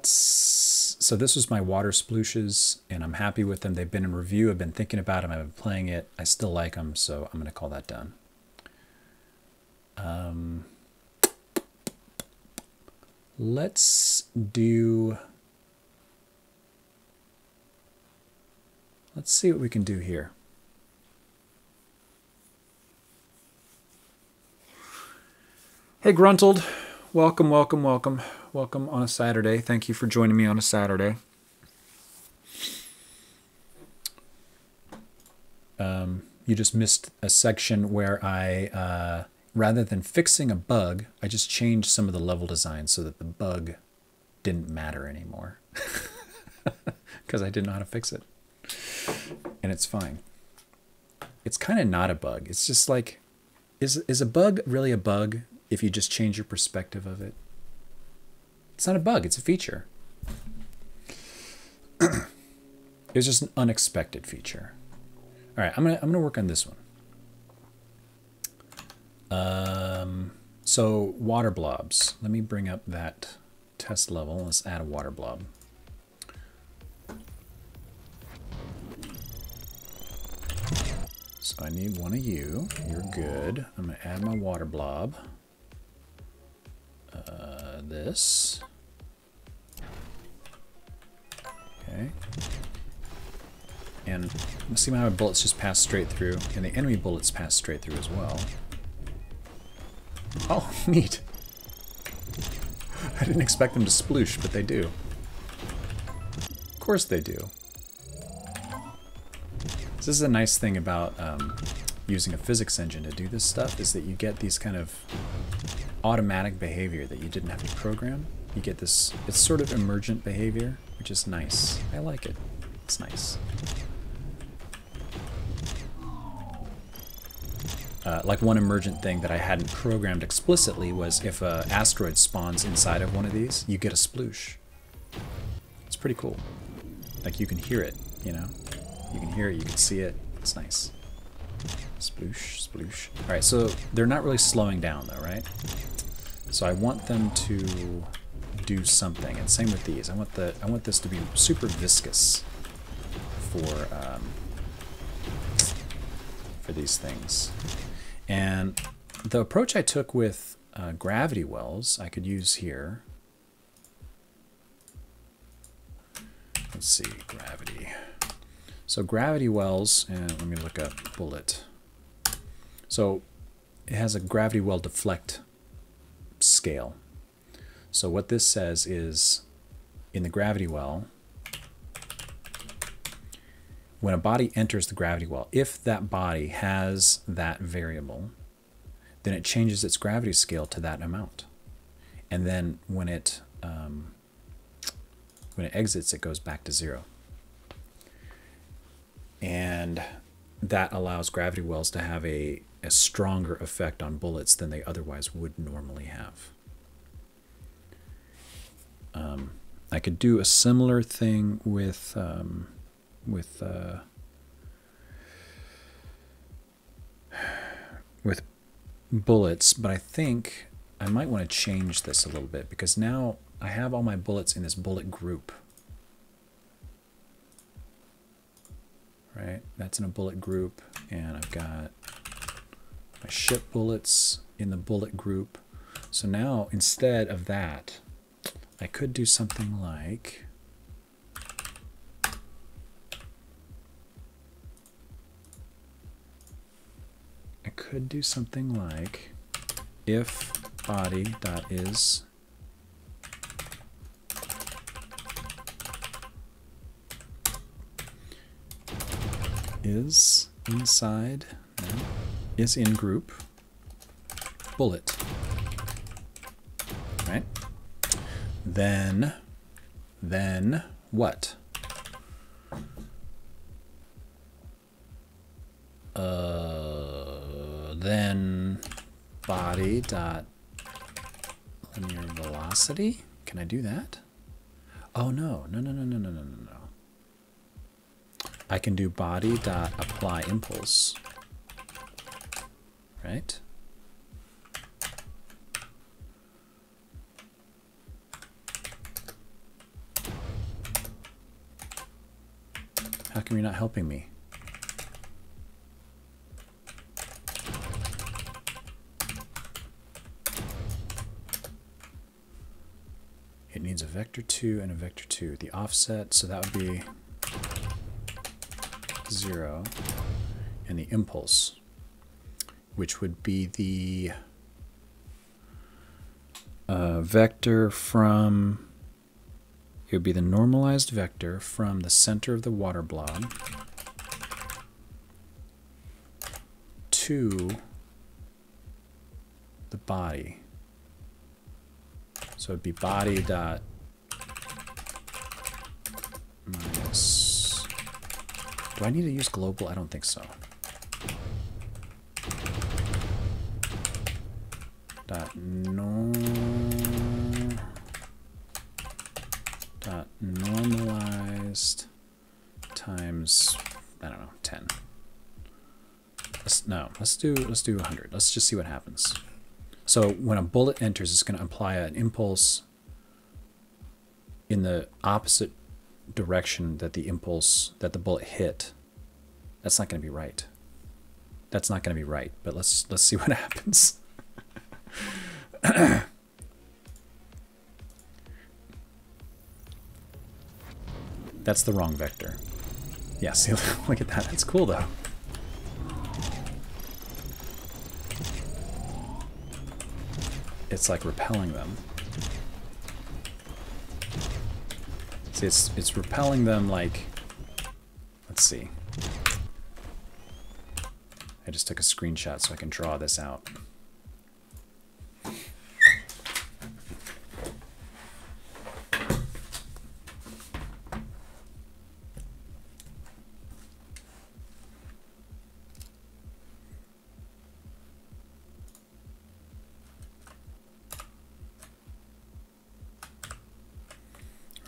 So this was my water splooshes, and I'm happy with them. They've been in review. I've been thinking about them. I've been playing it. I still like them, so I'm going to call that done. Let's see what we can do here. Hey, Gruntled. Welcome, welcome, welcome. Welcome on a Saturday. Thank you for joining me on a Saturday. You just missed a section where I, rather than fixing a bug, I just changed some of the level design so that the bug didn't matter anymore. Because I didn't know how to fix it. And it's fine. It's kind of not a bug. It's just like, is a bug really a bug if you just change your perspective of it? It's not a bug, it's a feature. It was just an unexpected feature. All right, I'm gonna work on this one. So water blobs. Let me bring up that test level. Let's add a water blob. So I need one of you. You're good. I'm gonna add my water blob. This. Okay. And see how my bullets just pass straight through, and the enemy bullets pass straight through as well. Oh, neat. I didn't expect them to sploosh, but they do. Of course they do. This is a nice thing about using a physics engine to do this stuff, is that you get these kind of automatic behavior that you didn't have to program. You get this, it's sort of emergent behavior, which is nice. I like it. It's nice. Like one emergent thing that I hadn't programmed explicitly was if an asteroid spawns inside of one of these, you get a sploosh. It's pretty cool. Like you can hear it, you know? You can hear it, you can see it. It's nice. Sploosh, sploosh. All right, so they're not really slowing down though, right? So I want them to do something, and same with these. I want this to be super viscous for these things. And the approach I took with gravity wells, I could use here. Let's see, gravity. So gravity wells, and let me look up bullet. So it has a gravity well deflect scale. So what this says is, in the gravity well, when a body enters the gravity well, if that body has that variable, then it changes its gravity scale to that amount. And then when it exits, it goes back to 0. And that allows gravity wells to have a stronger effect on bullets than they otherwise would normally have. I could do a similar thing with bullets, but I think I might want to change this a little bit, because now I have all my bullets in this bullet group. Right? That's in a bullet group, and I've got my ship bullets in the bullet group. So now, instead of that, I could do something like if body dot is inside, no, is in group bullet, right? Then what? Then body dot linear velocity. Can I do that? Oh no. I can do body dot apply impulse, right? How come you're not helping me? It needs a vector 2 and a vector 2. The offset, so that would be 0, and the impulse, which would be the vector from, it would be the normalized vector from the center of the water blob to the body. So it'd be body dot minus, do I need to use global? I don't think so. Dot normalized times, I don't know, 10. Let's do 100. Let's just see what happens. So when a bullet enters, it's going to apply an impulse in the opposite direction that the bullet hit. That's not going to be right. That's not going to be right. But let's see what happens. That's the wrong vector. Yeah, see, look at that. That's cool though. It's like repelling them. See, it's repelling them like, let's see. I just took a screenshot so I can draw this out.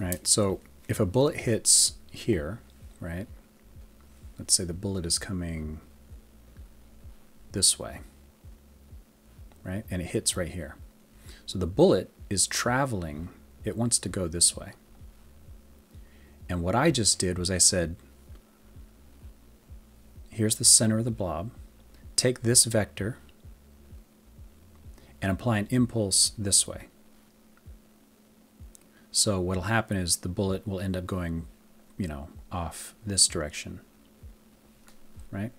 Right, so if a bullet hits here, right, let's say the bullet is coming this way, right, and it hits right here. So the bullet is traveling, it wants to go this way. And what I just did was I said, here's the center of the blob, take this vector and apply an impulse this way. So what'll happen is the bullet will end up going, off this direction, right?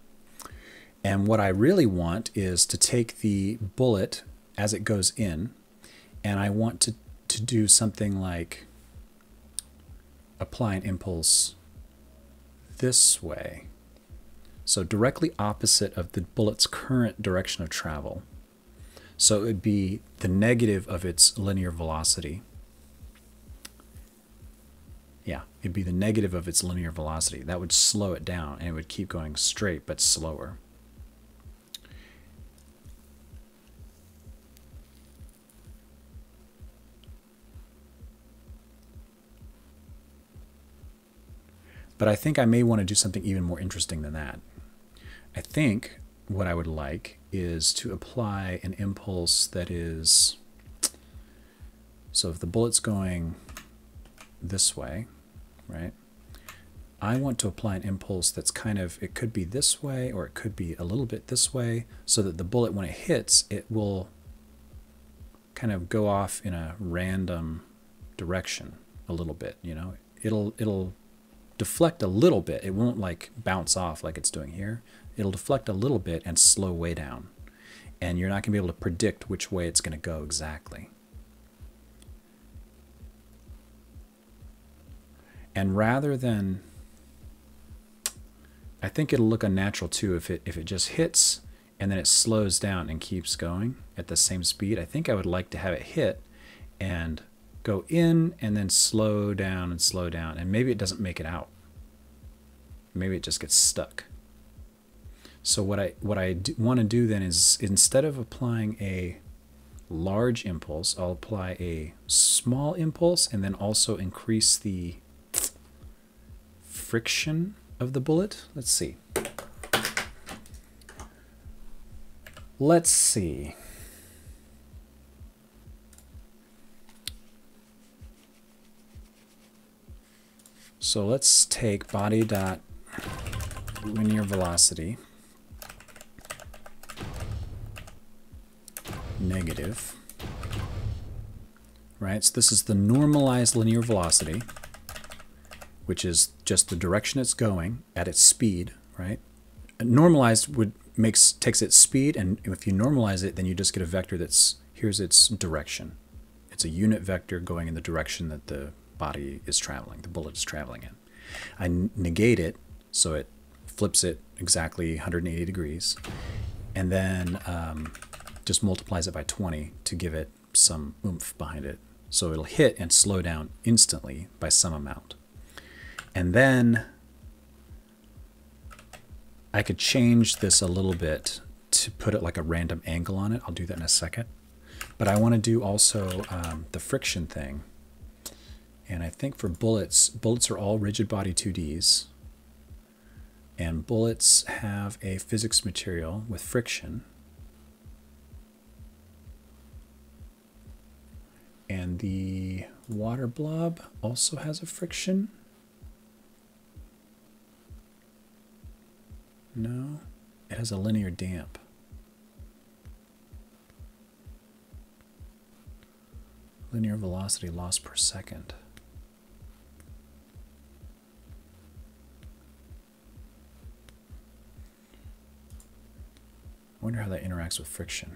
And what I really want is to take the bullet as it goes in, and I want to do something like apply an impulse this way. So directly opposite of the bullet's current direction of travel. So it would be the negative of its linear velocity. Yeah, it'd be the negative of its linear velocity. That would slow it down, and it would keep going straight but slower. But I think I may want to do something even more interesting than that. I think what I would like is to apply an impulse that is, so if the bullet's going this way, right, I want to apply an impulse that's kind of, it could be this way or it could be a little bit this way, so that the bullet, when it hits, it will kind of go off in a random direction a little bit, you know. It'll deflect a little bit. It won't like bounce off like it's doing here. It'll deflect a little bit and slow way down. And you're not going to be able to predict which way it's going to go exactly. And rather than, I think it'll look unnatural too if it just hits and then it slows down and keeps going at the same speed. I think I would like to have it hit and go in and then slow down, and maybe it doesn't make it out. Maybe it just gets stuck. So what I want to do then is, instead of applying a large impulse, I'll apply a small impulse and then also increase the friction of the bullet. Let's see. So let's take body dot linear velocity negative, right? So this is the normalized linear velocity, which is just the direction it's going at its speed, right? Normalized takes its speed, and if you normalize it, then you just get a vector that's, here's its direction. It's a unit vector going in the direction that the body is traveling, the bullet is traveling in. I negate it, so it flips it exactly 180 degrees, and then just multiplies it by 20 to give it some oomph behind it. So it'll hit and slow down instantly by some amount. And then I could change this a little bit to put it like a random angle on it. I'll do that in a second. But I want to do also the friction thing. And I think for bullets are all rigid body 2Ds. And bullets have a physics material with friction. And the water blob also has a friction. No, it has a linear damp. Linear velocity loss per second. I wonder how that interacts with friction.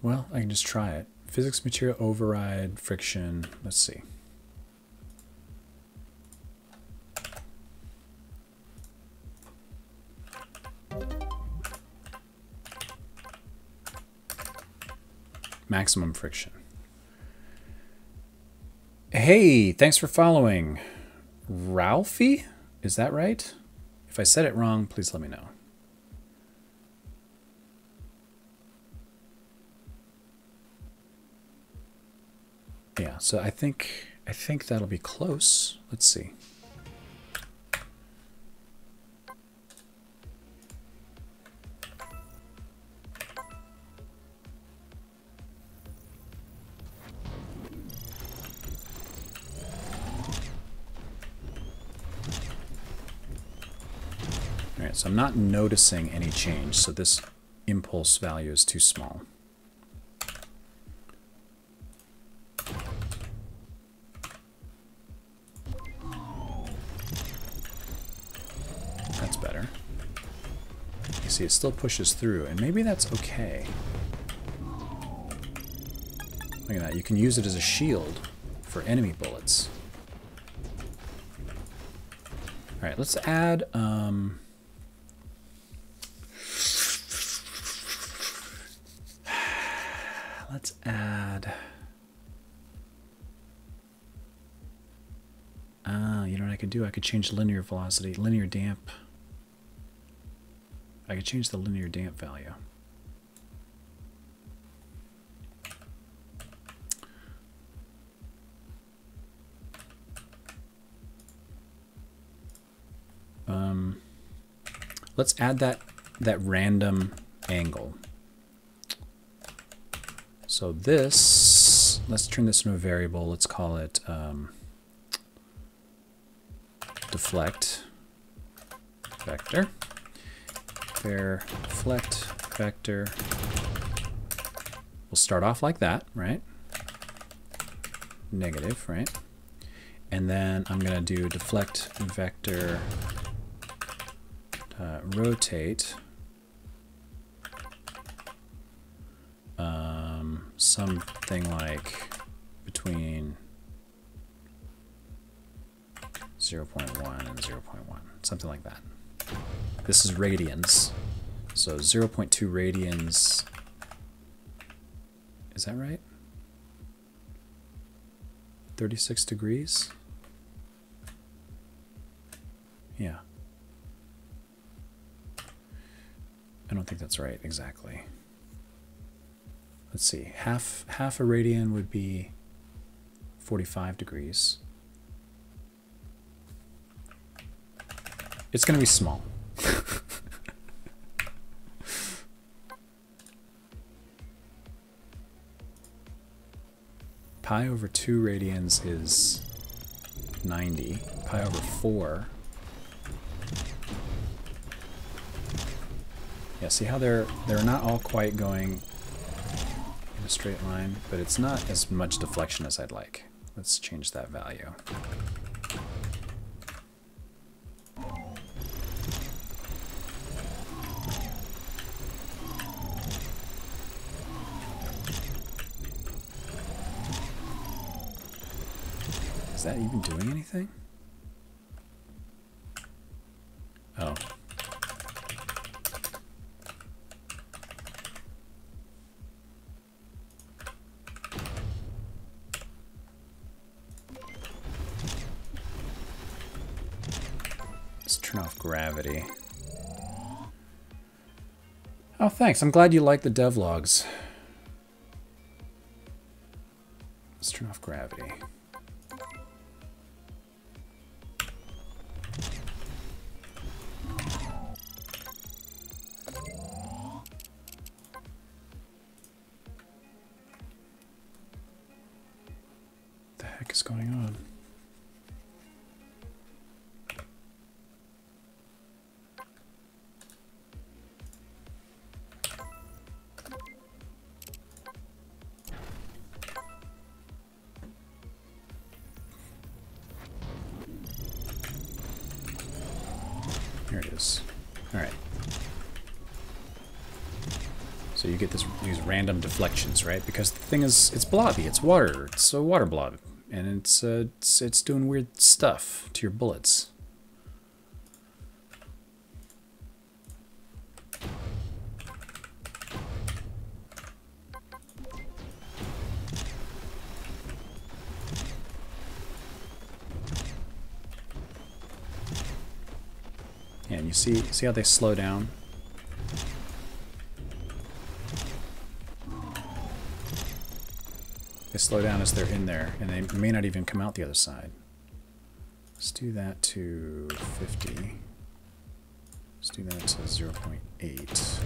Well, I can just try it. Physics material override friction. Let's see. Maximum friction. Hey, thanks for following. Ralphie? Is that right? If I said it wrong, please let me know. Yeah, so I think that'll be close. Let's see. All right, so I'm not noticing any change, so this impulse value is too small. That's better. You see, it still pushes through, and maybe that's okay. Look at that. You can use it as a shield for enemy bullets. All right, let's add... let's add... you know what I could do? I could change linear velocity, linear damp. I could change the linear damp value. Let's add that random angle. So this, let's turn this into a variable. Let's call it deflect vector. Deflect vector. We'll start off like that, right? Negative, right? And then I'm going to do deflect vector rotate something like between 0.1 and 0.1, something like that. This is radians, so 0.2 radians, is that right? 36 degrees? Yeah. I don't think that's right exactly. Let's see, half a radian would be 45 degrees. It's going to be small. Pi over 2 radians is 90. Pi over 4. Yeah, see how they're not all quite going in a straight line, but it's not as much deflection as I'd like. Let's change that value. Is that even doing anything? Oh. Let's turn off gravity. Oh, thanks. I'm glad you like the devlogs. Let's turn off gravity. What the heck is going on? Here it is. All right. So you get these random deflections, right? Because the thing is, it's blobby. It's water. It's a water blob, and it's doing weird stuff to your bullets. Yeah, and you see how they slow down? They slow down as they're in there, and they may not even come out the other side. Let's do that to 50. Let's do that to 0.8.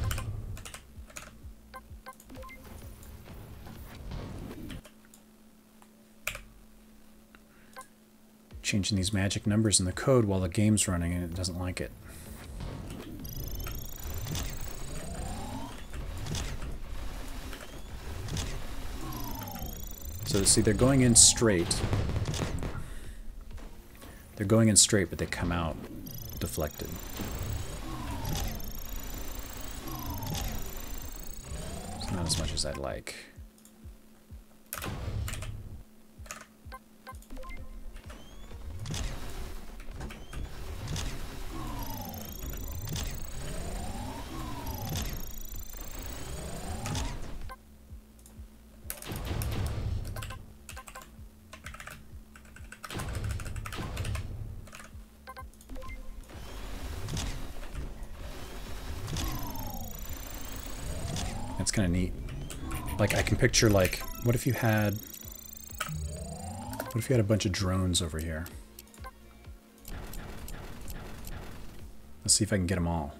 Changing these magic numbers in the code while the game's running and it doesn't like it. So see, they're going in straight. They're going in straight, but they come out deflected. It's not as much as I'd like. That's kind of neat. Like, I can picture, like, what if you had a bunch of drones over here? Let's see if I can get them all.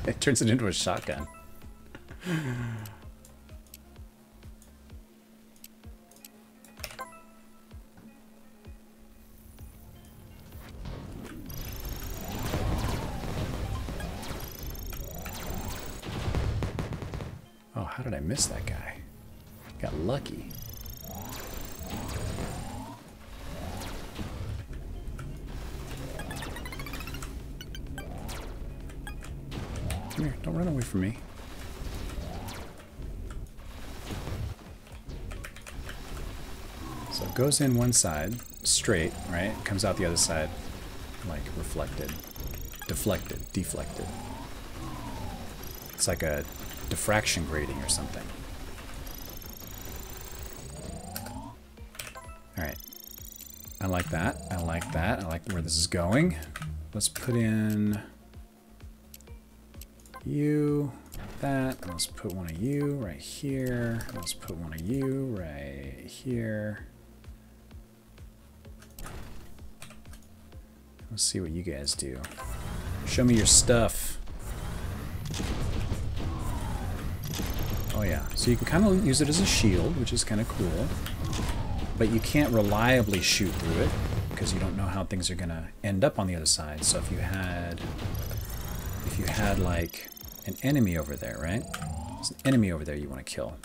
It turns it into a shotgun. Oh, how did I miss that guy? Got lucky. Come here, don't run away from me. So it goes in one side, straight, right? Comes out the other side, like reflected. Deflected, deflected. It's like a diffraction grating or something. Alright. I like that. I like that. I like where this is going. Let's put in you, that. Let's put one of you right here. Let's put one of you right here. Let's see what you guys do. Show me your stuff. Oh yeah, so you can kind of use it as a shield, which is kind of cool. But you can't reliably shoot through it because you don't know how things are gonna end up on the other side. So if you had like an enemy over there, right? There's an enemy over there you want to kill.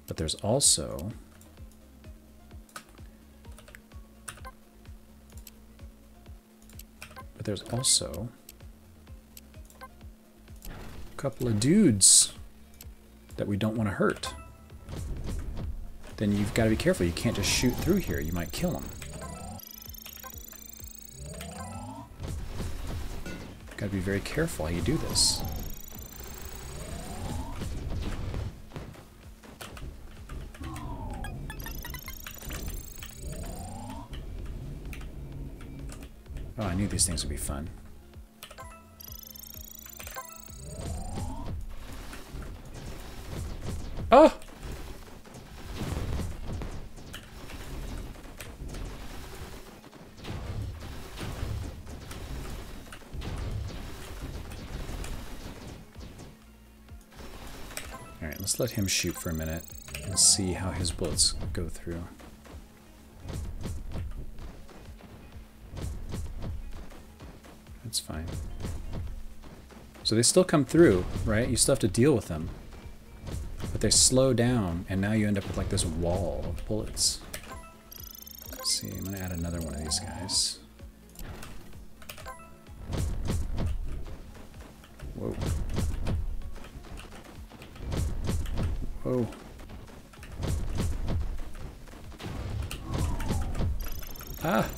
But there's also a couple of dudes that we don't want to hurt. Then you've got to be careful. You can't just shoot through here. You might kill them. Got to be very careful how you do this. Oh, I knew these things would be fun. Oh! Alright, let's let him shoot for a minute and see how his bullets go through. That's fine. So they still come through, right? You still have to deal with them. But they slow down, and now you end up with like this wall of bullets. Let's see, I'm gonna add another one of these guys. Whoa. Whoa. Ah!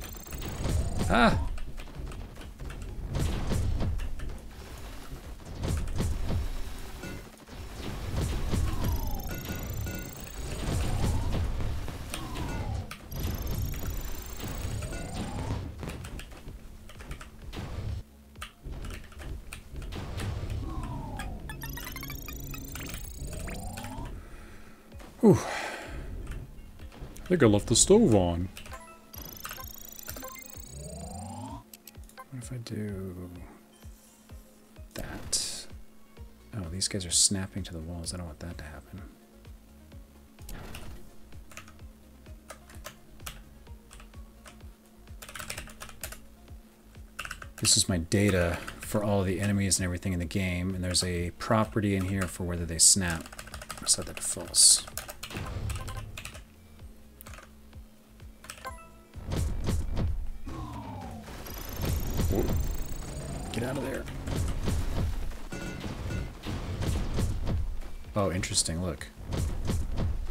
Ah! Whew. I think I left the stove on. What if I do that? Oh, these guys are snapping to the walls. I don't want that to happen. This is my data for all the enemies and everything in the game, and there's a property in here for whether they snap. I'll set that to false. Whoa. Get out of there. Oh, interesting, look.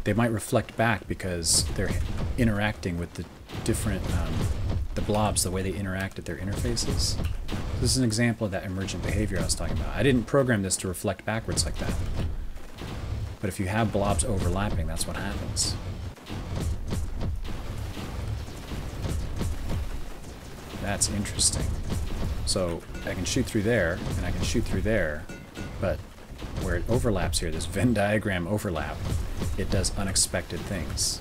They might reflect back because they're interacting with the different, the blobs, the way they interact at their interfaces. This is an example of that emergent behavior I was talking about. I didn't program this to reflect backwards like that. But if you have blobs overlapping, that's what happens. that's interesting. So I can shoot through there, and I can shoot through there, but where it overlaps here, this Venn diagram overlap, it does unexpected things.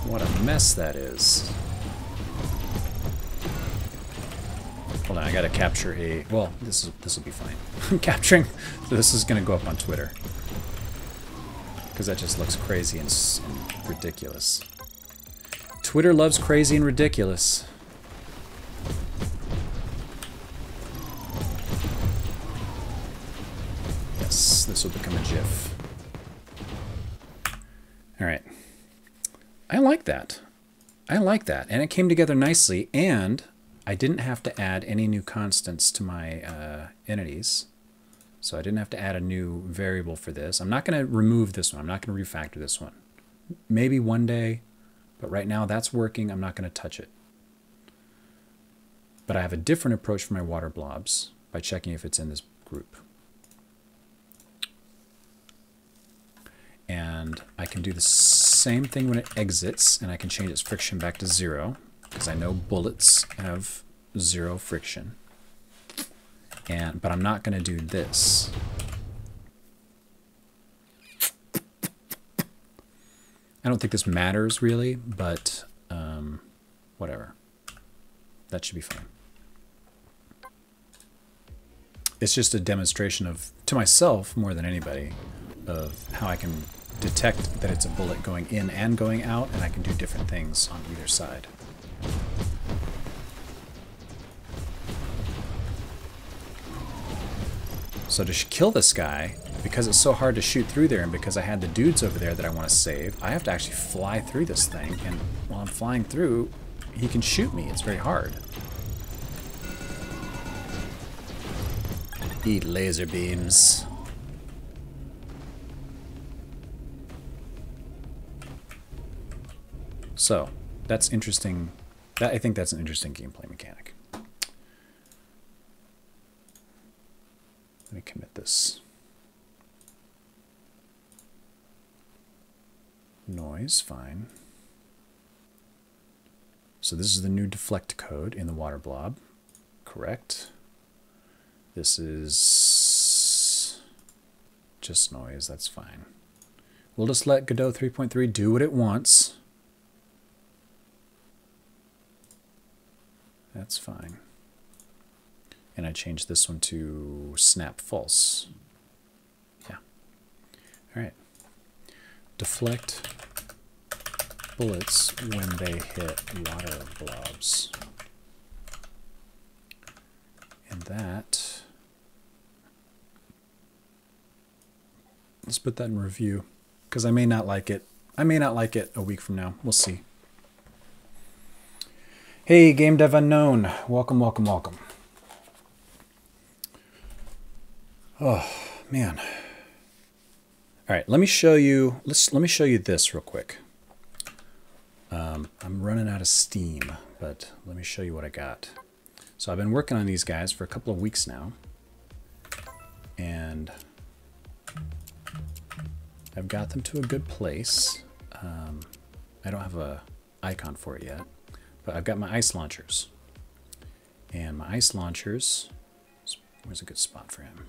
What a mess that is. Hold on, I gotta capture a... Well, this will be fine. I'm capturing... This is gonna go up on Twitter. Because that just looks crazy and ridiculous. Twitter loves crazy and ridiculous. Yes, this will become a GIF. Alright. I like that. I like that. And it came together nicely, and I didn't have to add any new constants to my entities. So I didn't have to add a new variable for this. I'm not going to remove this one. I'm not going to refactor this one. Maybe one day, but right now that's working. I'm not going to touch it. But I have a different approach for my water blobs by checking if it's in this group. And I can do the same thing when it exits, and I can change its friction back to 0, because I know bullets have 0 friction. But I'm not going to do this. I don't think this matters really, but whatever. That should be fine. It's just a demonstration of, to myself more than anybody, of how I can detect that it's a bullet going in and going out, and I can do different things on either side. So to kill this guy, because it's so hard to shoot through there, and because I had the dudes over there that I want to save, I have to actually fly through this thing, and while I'm flying through, he can shoot me. It's very hard. Eat laser beams. So, that's interesting. I think that's an interesting gameplay mechanic. Let me commit this. Noise, fine. So this is the new deflect code in the water blob. Correct. This is just noise, that's fine. We'll just let Godot 3.3 do what it wants. That's fine. And I changed this one to snap false. Yeah. All right. Deflect bullets when they hit water blobs. And that, let's put that in review, because I may not like it. I may not like it a week from now. We'll see. Hey, Game Dev Unknown. Welcome, welcome, welcome. Oh, man. All right, let me show you, let me show you this real quick. I'm running out of steam, but let me show you what I got. So I've been working on these guys for a couple of weeks now, and I've got them to a good place. I don't have a icon for it yet, but I've got my ice launchers. And my ice launchers, where's a good spot for him?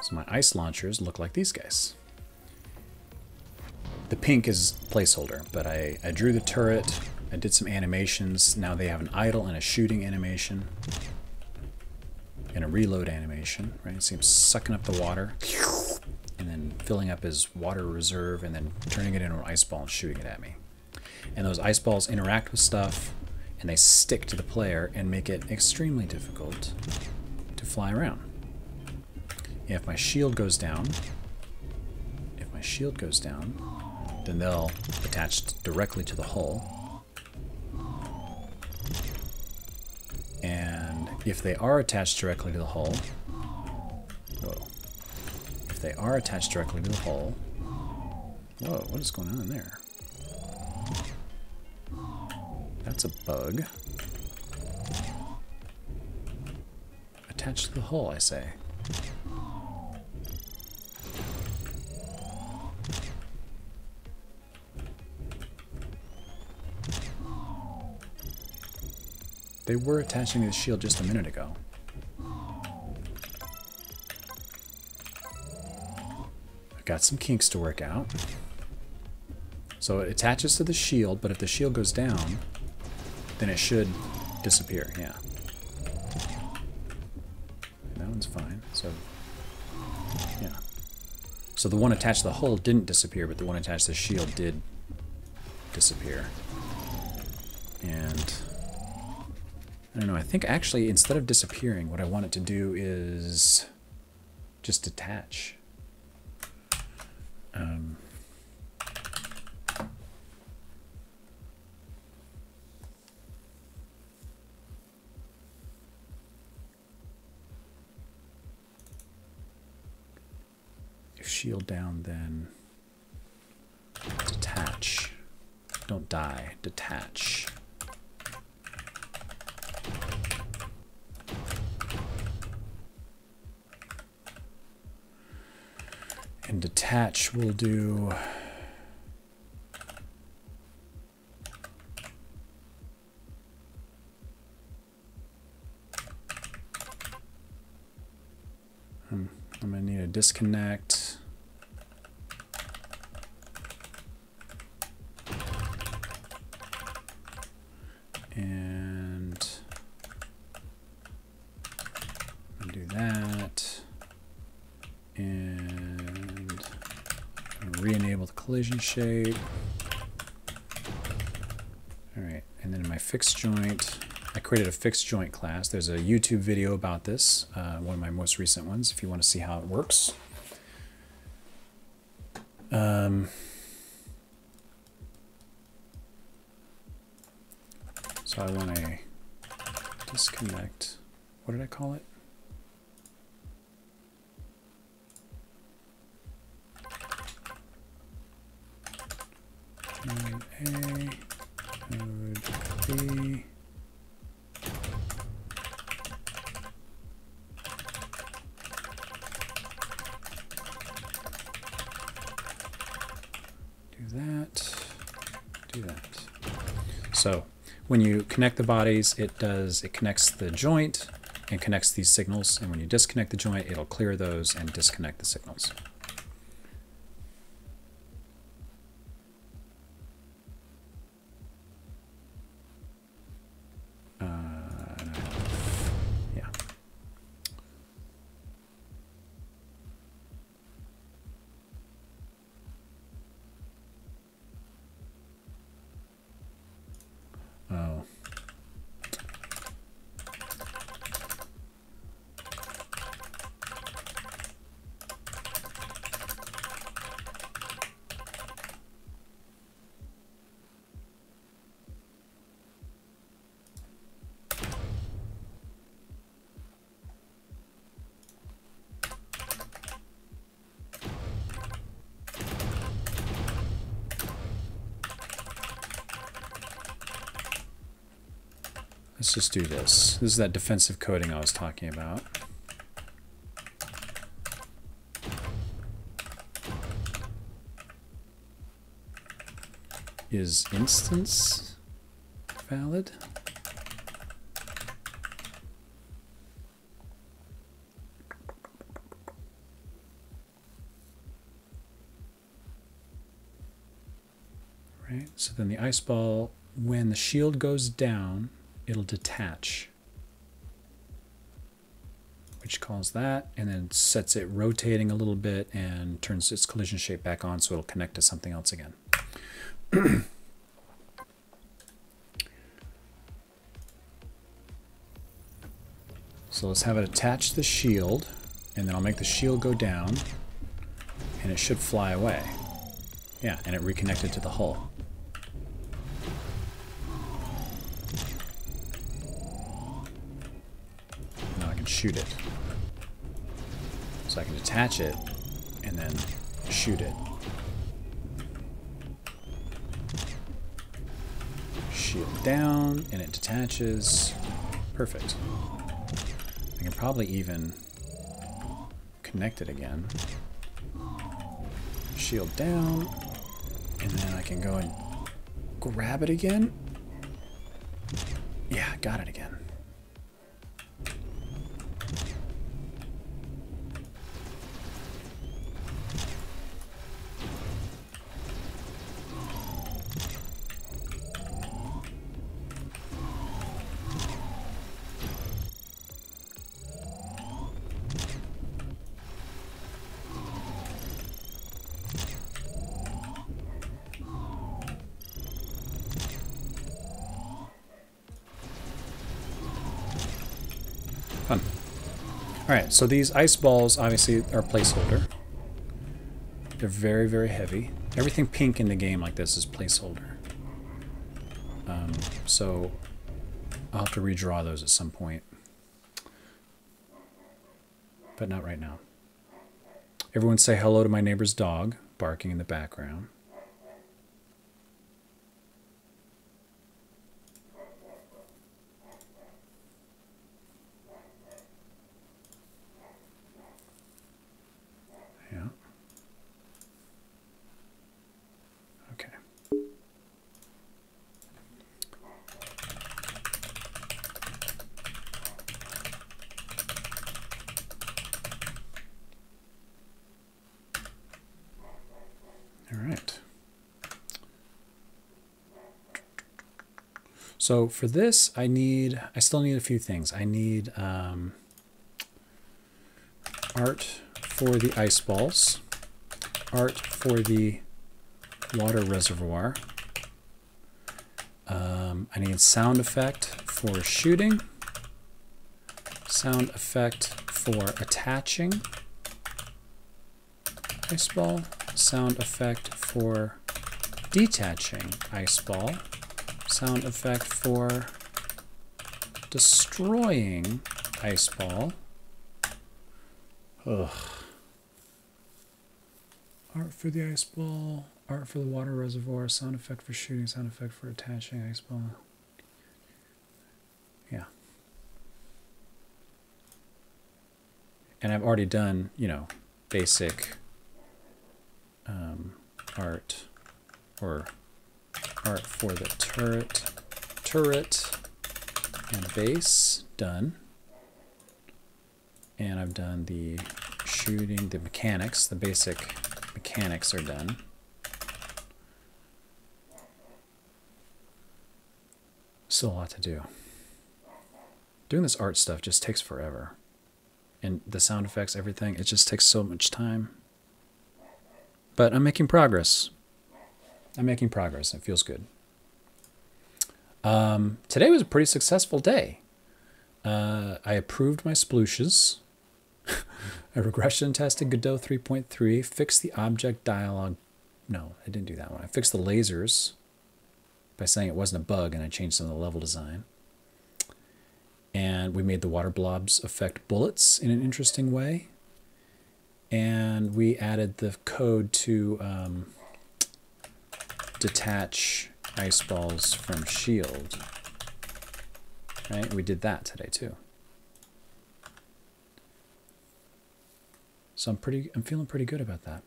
So my ice launchers look like these guys. The pink is placeholder, but I drew the turret, I did some animations. Now they have an idle and a shooting animation. And a reload animation, right? See him sucking up the water, and then filling up his water reserve, and then turning it into an ice ball and shooting it at me. And those ice balls interact with stuff, and they stick to the player and make it extremely difficult to fly around. If my shield goes down, then they'll attach directly to the hull. And if they are attached directly to the hull, whoa, what is going on in there? That's a bug. Attached to the hull, I say. They were attaching to the shield just a minute ago. I've got some kinks to work out. So it attaches to the shield, but if the shield goes down, then it should disappear, yeah. That one's fine, so, yeah. So the one attached to the hull didn't disappear, but the one attached to the shield did disappear. And I don't know, I think actually instead of disappearing, what I want it to do is just detach. If shield down, then detach. Don't die, detach. And detach will do I'm gonna need a disconnect. And I'll do that. And re-enable the collision shape. Alright, and then in my fixed joint, I created a fixed joint class. There's a YouTube video about this, one of my most recent ones, if you want to see how it works. So I want to disconnect. What did I call it? Node A, node B. Do that. So when you connect the bodies, it connects the joint and connects these signals, and when you disconnect the joint, it'll clear those and disconnect the signals. Yeah. Oh. Let's just do this. This is that defensive coding I was talking about. Is instance valid? Right, so then the ice ball, when the shield goes down, it'll detach, which calls that, and then sets it rotating a little bit and turns its collision shape back on so it'll connect to something else again. So let's have it attach the shield, and then I'll make the shield go down, and it should fly away. Yeah, and it reconnected to the hull. Shoot it. So I can detach it and then shoot it. Shoot. shield down, and it detaches. Perfect. I can probably even connect it again. Shield down, and then I can go and grab it again. Yeah, got it again. Fun. Alright, so these ice balls obviously are a placeholder. They're very, very heavy. Everything pink in the game like this is placeholder. So I'll have to redraw those at some point. But not right now. Everyone say hello to my neighbor's dog barking in the background. Yeah. Okay. All right. So for this, I still need a few things. I need art for the ice balls, art for the water reservoir. I need sound effect for shooting, sound effect for attaching ice ball, sound effect for detaching ice ball, sound effect for destroying ice ball. Ugh. Art for the ice ball, art for the water reservoir, sound effect for shooting, sound effect for attaching ice ball. Yeah. And I've already done, you know, basic art, or art for the turret and base, done. And I've done the shooting, the mechanics, the basic mechanics are done. Still a lot to do. Doing this art stuff just takes forever. And the sound effects, everything, it just takes so much time. But I'm making progress. I'm making progress. It feels good. Today was a pretty successful day. I approved my splooshes. I regression tested Godot 3.3, fixed the object dialog. No, I didn't do that one. I fixed the lasers by saying it wasn't a bug, and I changed some of the level design. And we made the water blobs affect bullets in an interesting way. And we added the code to detach ice balls from shield. Right? We did that today too. So I'm feeling pretty good about that.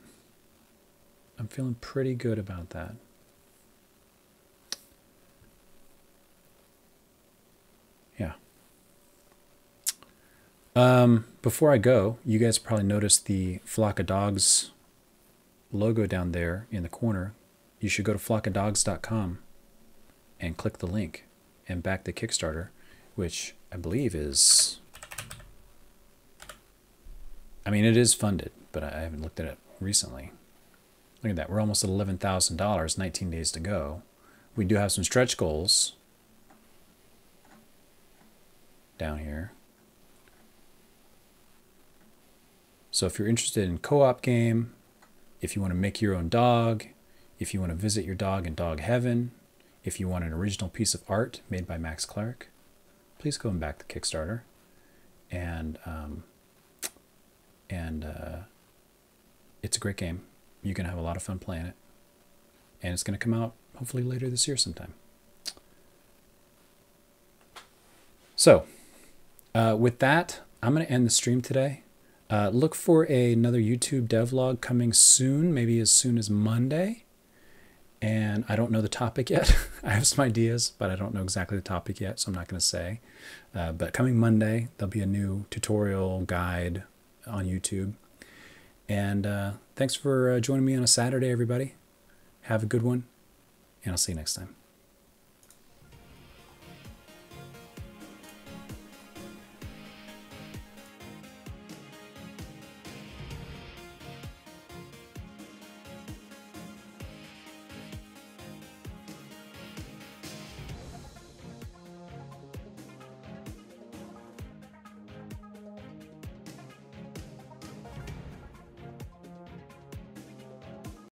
I'm feeling pretty good about that. Yeah. Before I go, you guys probably noticed the Flock of Dogs logo down there in the corner. You should go to flockofdogs.com and click the link and back the Kickstarter, which I believe is, I mean, it is funded, but I haven't looked at it recently. Look at that. We're almost at $11,000, 19 days to go. We do have some stretch goals down here. So if you're interested in co-op game, if you want to make your own dog, if you want to visit your dog in dog heaven, if you want an original piece of art made by Max Clark, please go and back the Kickstarter. And it's a great game. You can have a lot of fun playing it. And it's going to come out hopefully later this year sometime. So with that, I'm going to end the stream today. Look for another YouTube devlog coming soon, maybe as soon as Monday. And I don't know the topic yet. I have some ideas, but I don't know exactly the topic yet, so I'm not going to say. But coming Monday, there'll be a new tutorial guide on YouTube. And thanks for joining me on a Saturday, everybody. Have a good one, and I'll see you next time.